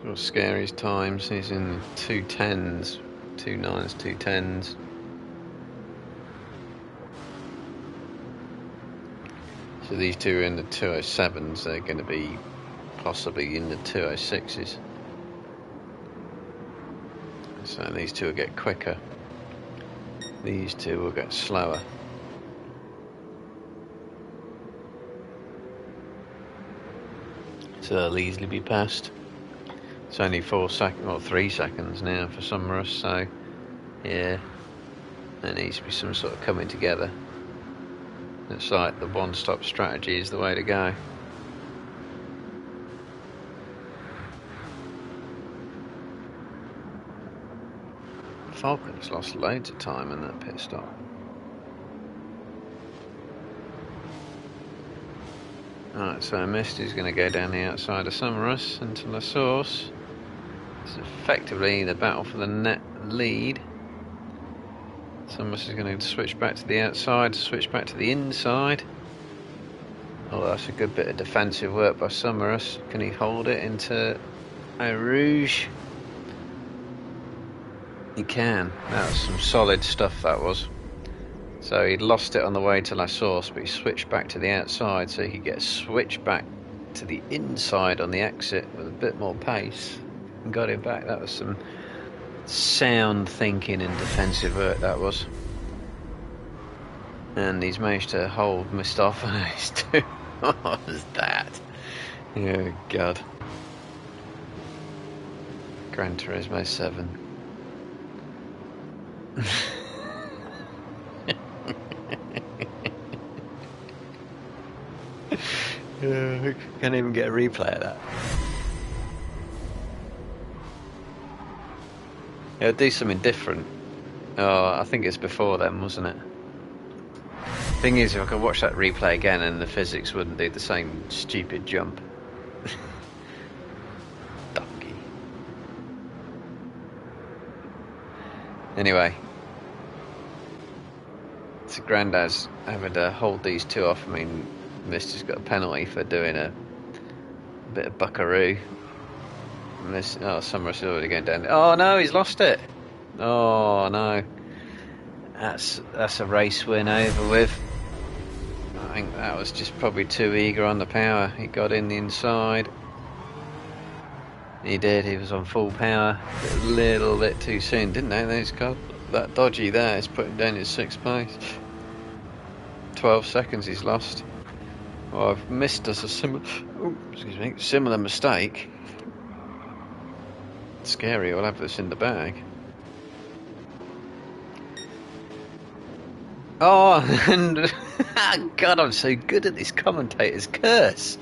Well, Scary's times, he's in the 2:10s, 2:9s, 2:10s. So these two are in the 2:07s, they're going to be possibly in the 2:06s. So these two will get quicker. These two will get slower. So they'll easily be passed. It's only 4 seconds, or 3 seconds now for Summerus, so yeah, there needs to be some sort of coming together. It's like the one-stop strategy is the way to go. Falcon's lost loads of time in that pit stop. Alright, so Misty's going to go down the outside of Summerus into La Source. It's effectively the battle for the net lead. Summerus is going to switch back to the outside, switch back to the inside. Oh, that's a good bit of defensive work by Summerus. Can he hold it into Eau Rouge? He can. That was some solid stuff, that was. So he'd lost it on the way to La Source, but he switched back to the outside so he could get switched back to the inside on the exit with a bit more pace and got him back. That was some sound thinking and defensive work, that was. And he's managed to hold Mist off on his two. What was that? Oh God. Gran Turismo 7. Can't even get a replay of that. It'll do something different. Oh, I think it's before then, wasn't it? Thing is, if I could watch that replay again and the physics wouldn't do the same stupid jump. Donkey. Anyway. So Grandad's having to hold these two off. I mean, Mist has got a penalty for doing a bit of buckaroo. Summerus is already going down. Oh no, he's lost it. Oh no. That's a race win over with. I think That was just probably too eager on the power. He got in the inside. He did. He was on full power. A little bit too soon, didn't they? Those got that dodgy there. It's put him down in 6th place. 12 seconds he's lost. Well, I've missed us a similar mistake. Scary. We'll have this in the bag. Oh, and God, I'm so good at this commentator's curse.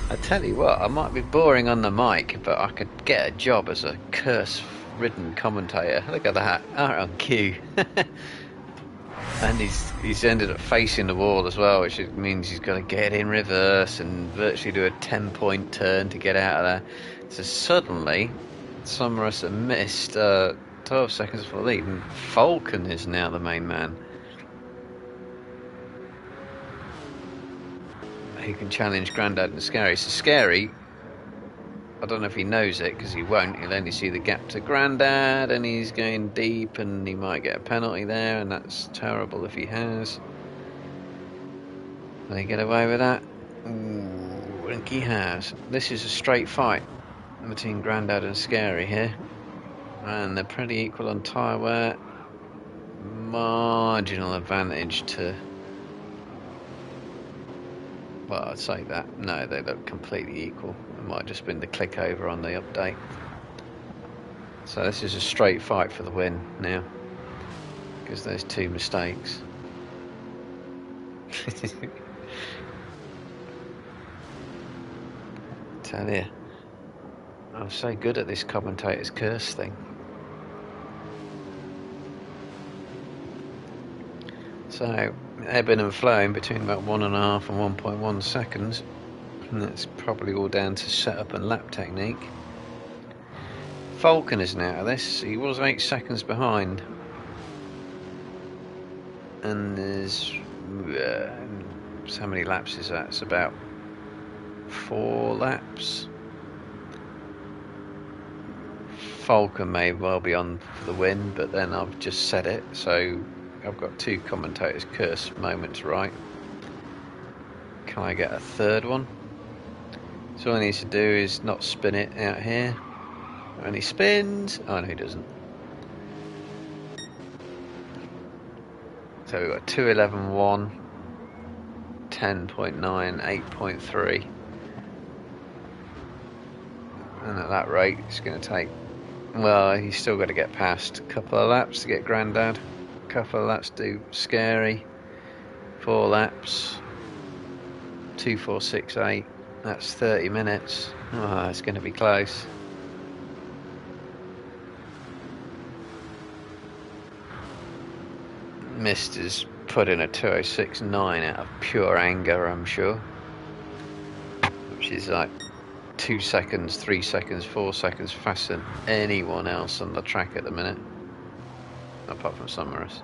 I tell you what, I might be boring on the mic, but I could get a job as a curse-ridden commentator. Look at that, out on cue. And he's ended up facing the wall as well, which means he's got to get in reverse and virtually do a 10-point turn to get out of there. So suddenly, some of us have missed 12 seconds for the lead, and Falcon is now the main man. Who can challenge Grandad and Scary. So Scary, I don't know if he knows it, because he won't. He'll only see the gap to Grandad, and he's going deep, and he might get a penalty there, and that's terrible if he has. Will he get away with that? Ooh, I think he has. This is a straight fight between Grandad and Scary here, and they're pretty equal on tyre wear. Marginal advantage to... Well, I'd say that. No, they look completely equal. It might have just been the click over on the update. So this is a straight fight for the win now, because there's 2 mistakes. Tell you, I'm so good at this commentator's curse thing. So, ebbing and flowing between about 1.5 and 1.1 seconds. And that's probably all down to setup and lap technique. Falcon isn't out of this. He was 8 seconds behind. And there's... how many laps is that? It's about 4 laps. Falcon may well be on for the win, but then I've just said it, so I've got 2 commentators' curse moments right. Can I get a 3rd one? So all he needs to do is not spin it out here. And he spins. Oh no, he doesn't. So we've got 2:11.1, 10.9, 8.3. And at that rate, it's going to take... Well, he's still got to get past a couple of laps to get Grandad. A couple of laps to do Scary. 4 laps. 2, 4, 6, 8. That's 30 minutes. Oh, it's going to be close. Mist has put in a 2:06.9 out of pure anger, I'm sure. Which is like 2 seconds, 3 seconds, 4 seconds faster than anyone else on the track at the minute. Apart from Summerus.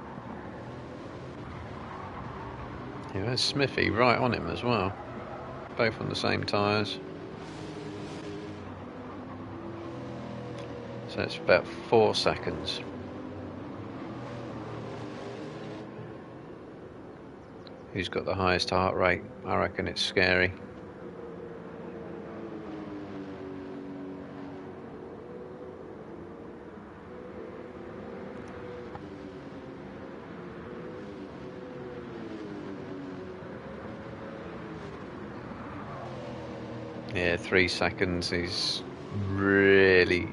Yeah, there's Smithy right on him as well. Both on the same tyres. So it's about 4 seconds. Who's got the highest heart rate? I reckon it's Scary. Yeah, 3 seconds. He's really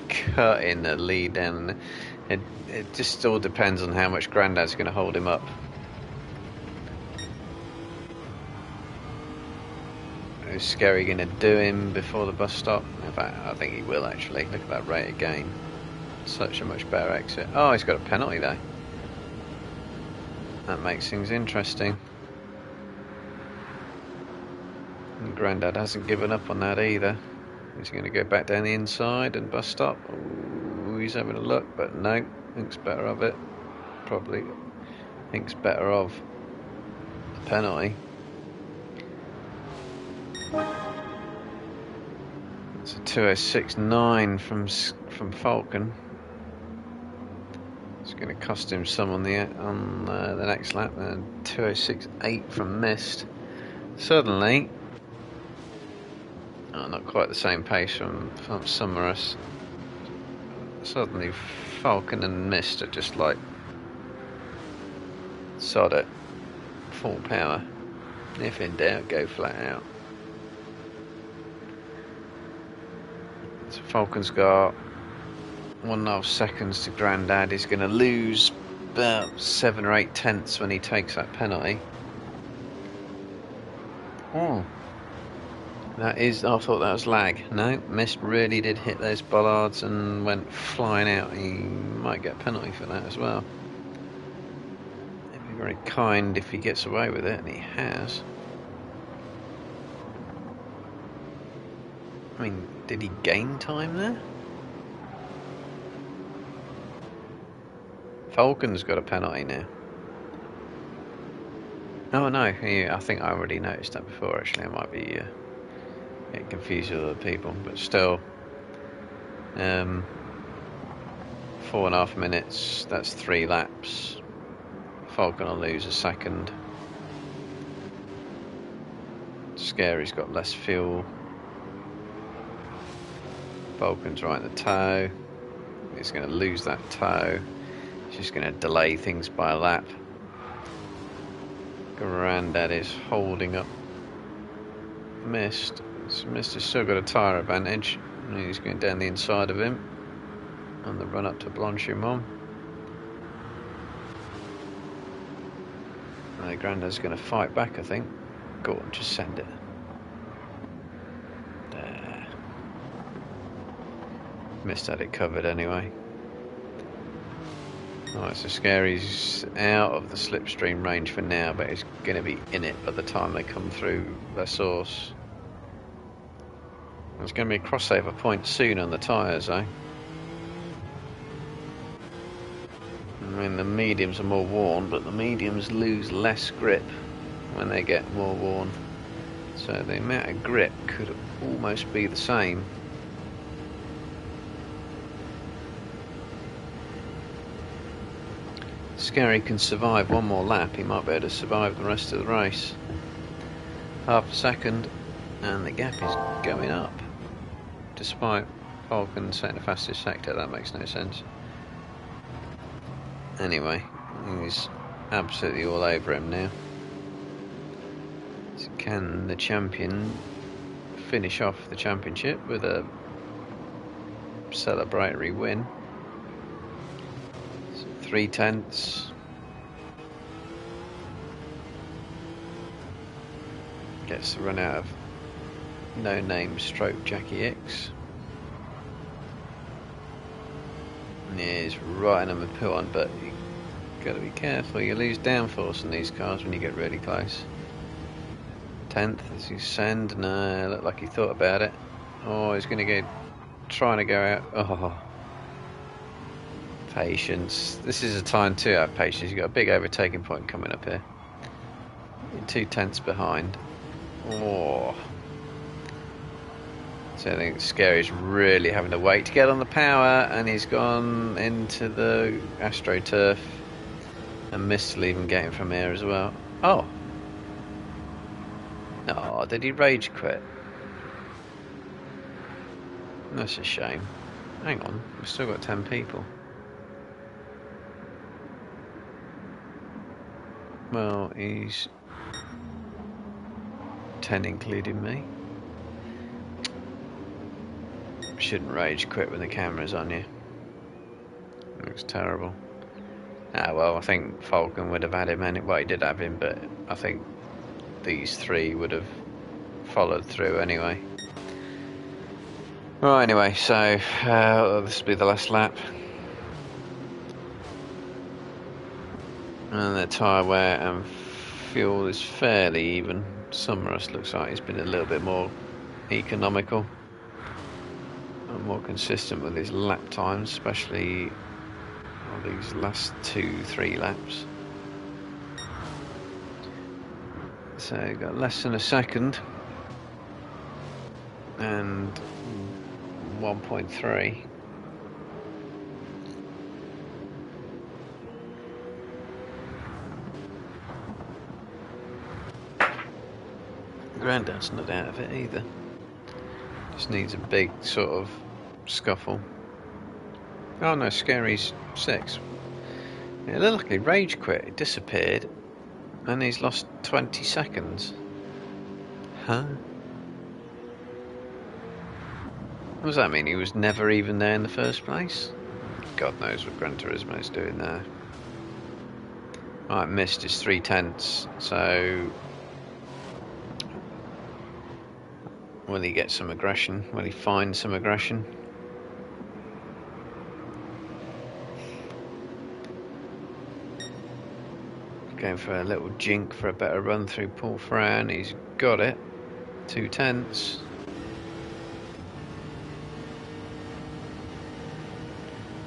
cutting the lead down. It just all depends on how much Grandad's going to hold him up. Is Scary going to do him before the bus stop? In fact, I think he will actually. Look at that rate of gain. Such a much better exit. Oh, he's got a penalty though. That makes things interesting. And Grandad hasn't given up on that either. He's going to go back down the inside and bus stop. Ooh, he's having a look, but no. Thinks better of it. Probably thinks better of the penalty. It's a 2:06.9 from Falcon. going to cost him some on the next lap. And 2:06.8 from mist. Suddenly, not quite the same pace from Summerus. Suddenly, Falcon and Mist are just like sod it, full power. If in doubt, go flat out. So Falcon's got 1.5 seconds to Grandad. He's going to lose about 7 or 8 tenths when he takes that penalty. Oh, that is. I thought that was lag. No, Mist really did hit those bollards and went flying out. He might get a penalty for that as well. It'd be very kind if he gets away with it, and he has. I mean, did he gain time there? Falcon's got a penalty now. Oh no, I think I already noticed that before actually. I might be getting confused with other people, but still 4.5 minutes, that's 3 laps. Falcon will lose a second. Scary's got less fuel. Falcon's right in the toe. He's going to lose that toe. He's just going to delay things by a lap. Grandad is holding up Mist. Mist has still got a tyre advantage. And he's going down the inside of him on the run up to Blanchimont. Grandad's going to fight back, I think. Go on, just send it. There. Mist had it covered anyway. Alright, so Scary's out of the slipstream range for now, but he's going to be in it by the time they come through their source. There's going to be a crossover point soon on the tyres, though. I mean, the mediums are more worn, but the mediums lose less grip when they get more worn. So the amount of grip could almost be the same. Scary can survive one more lap. He might be able to survive the rest of the race. Half a second, and the gap is going up. Despite Falcon setting the fastest sector, that makes no sense. Anyway, he's absolutely all over him now. So can the champion finish off the championship with a celebratory win? 3 tenths. Gets the run out of No Name stroke Jackie X. Yeah, he's right in the middle on, but you got to be careful. You lose downforce in these cars when you get really close. 10th as you send. No, looked like he thought about it. Oh, he's going to go, trying to go out. Oh. Patience. This is a time to have patience. You've got a big overtaking point coming up here. You're 2 tenths behind. Oh. So I think Scary's really having to wait to get on the power, and he's gone into the AstroTurf and Mist will even get him from here as well. Oh. Oh, did he rage quit? That's a shame. Hang on, we've still got 10 people. Well, he's 10 including me. Shouldn't rage quit when the camera's on you. Looks terrible. Ah, well, I think Falcon would have had him, well, he did have him, but I think these 3 would have followed through anyway. Right, anyway, so this will be the last lap. And the tyre wear and fuel is fairly even. Summerus looks like he's been a little bit more economical and more consistent with his lap times, especially on these last 2-3 laps. So got less than a second and 1.3. Grandad's not out of it either. Just needs a big sort of scuffle. Oh no, Scary's 6. It looked like he rage quit, it disappeared, and he's lost 20 seconds. Huh? What does that mean? He was never even there in the first place? God knows what Gran Turismo's doing there. Right, missed his 3/10, so will he get some aggression? Will he find some aggression? Going for a little jink for a better run through Paul Fran. He's got it. 2/10.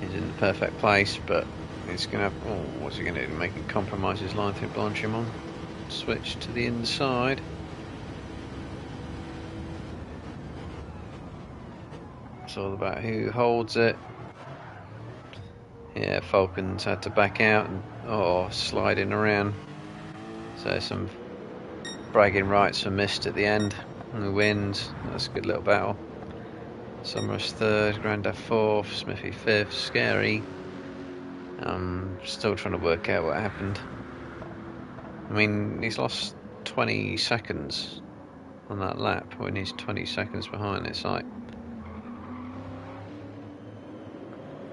He's in the perfect place, but he's going to have... Oh, what's he going to do? Making compromises line through Blanchimont. Switch to the inside. It's all about who holds it. Yeah, Falcon's had to back out and sliding around. So some bragging rights for Mist at the end. And the wins. That's a good little battle. Summers 3rd, Grandad 4th, Smithy 5th, Scary. Still trying to work out what happened. I mean, he's lost 20 seconds on that lap when he's 20 seconds behind. It's like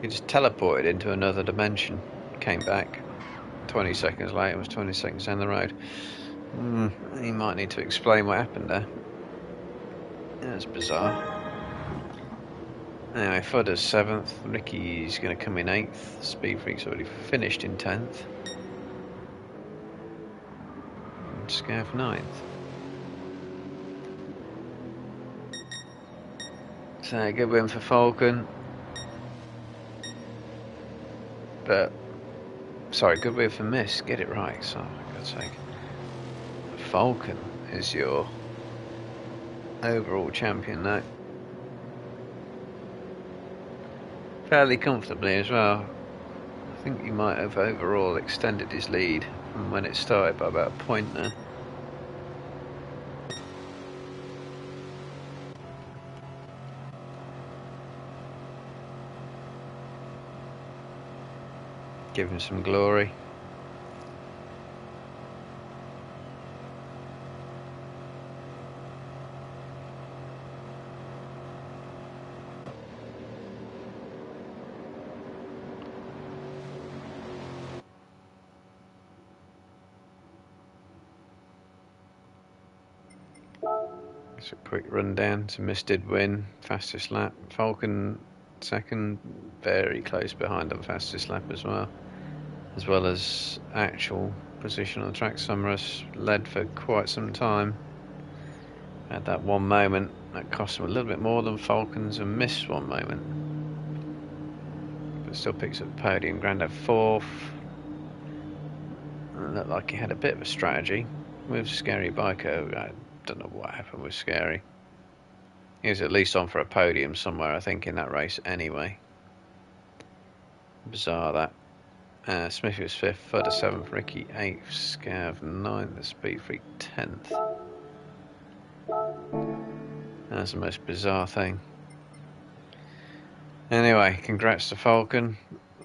he just teleported into another dimension, came back 20 seconds later, was 20 seconds down the road. He might need to explain what happened there. That's bizarre. Anyway, Fudder's 7th, Ricky's going to come in 8th, Speed Freak's already finished in 10th, and Scav 9th. So, good win for Falcon. But, sorry, good win for Miss, get it right, so, for God's sake. Falcon is your overall champion now. Fairly comfortably as well. I think he might have overall extended his lead from when it started by about a point there. Give him some glory. It's a quick rundown. So Miss did win, fastest lap. Falcon 2nd, very close behind on fastest lap as well as actual position on the track. Summers led for quite some time. Had that one moment that cost him a little bit more than Falcons and missed one moment, but still picks up the podium. Grandad 4th. It looked like he had a bit of a strategy with Scary Biker. I don't know what happened with Scary. He was at least on for a podium somewhere, I think, in that race anyway. Bizarre that. Smithy was 5th, Fudder 7th, Ricky 8th, Scav 9th, the Speed Freak 10th. That's the most bizarre thing. Anyway, congrats to Falcon.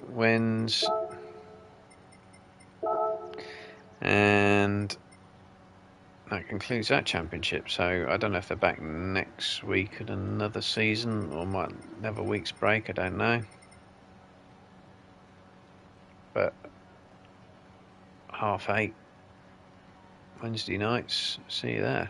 Wins. And that concludes that championship. So I don't know if they're back next week at another season or might have a week's break. I don't know. But 8:30 Wednesday nights. See you there.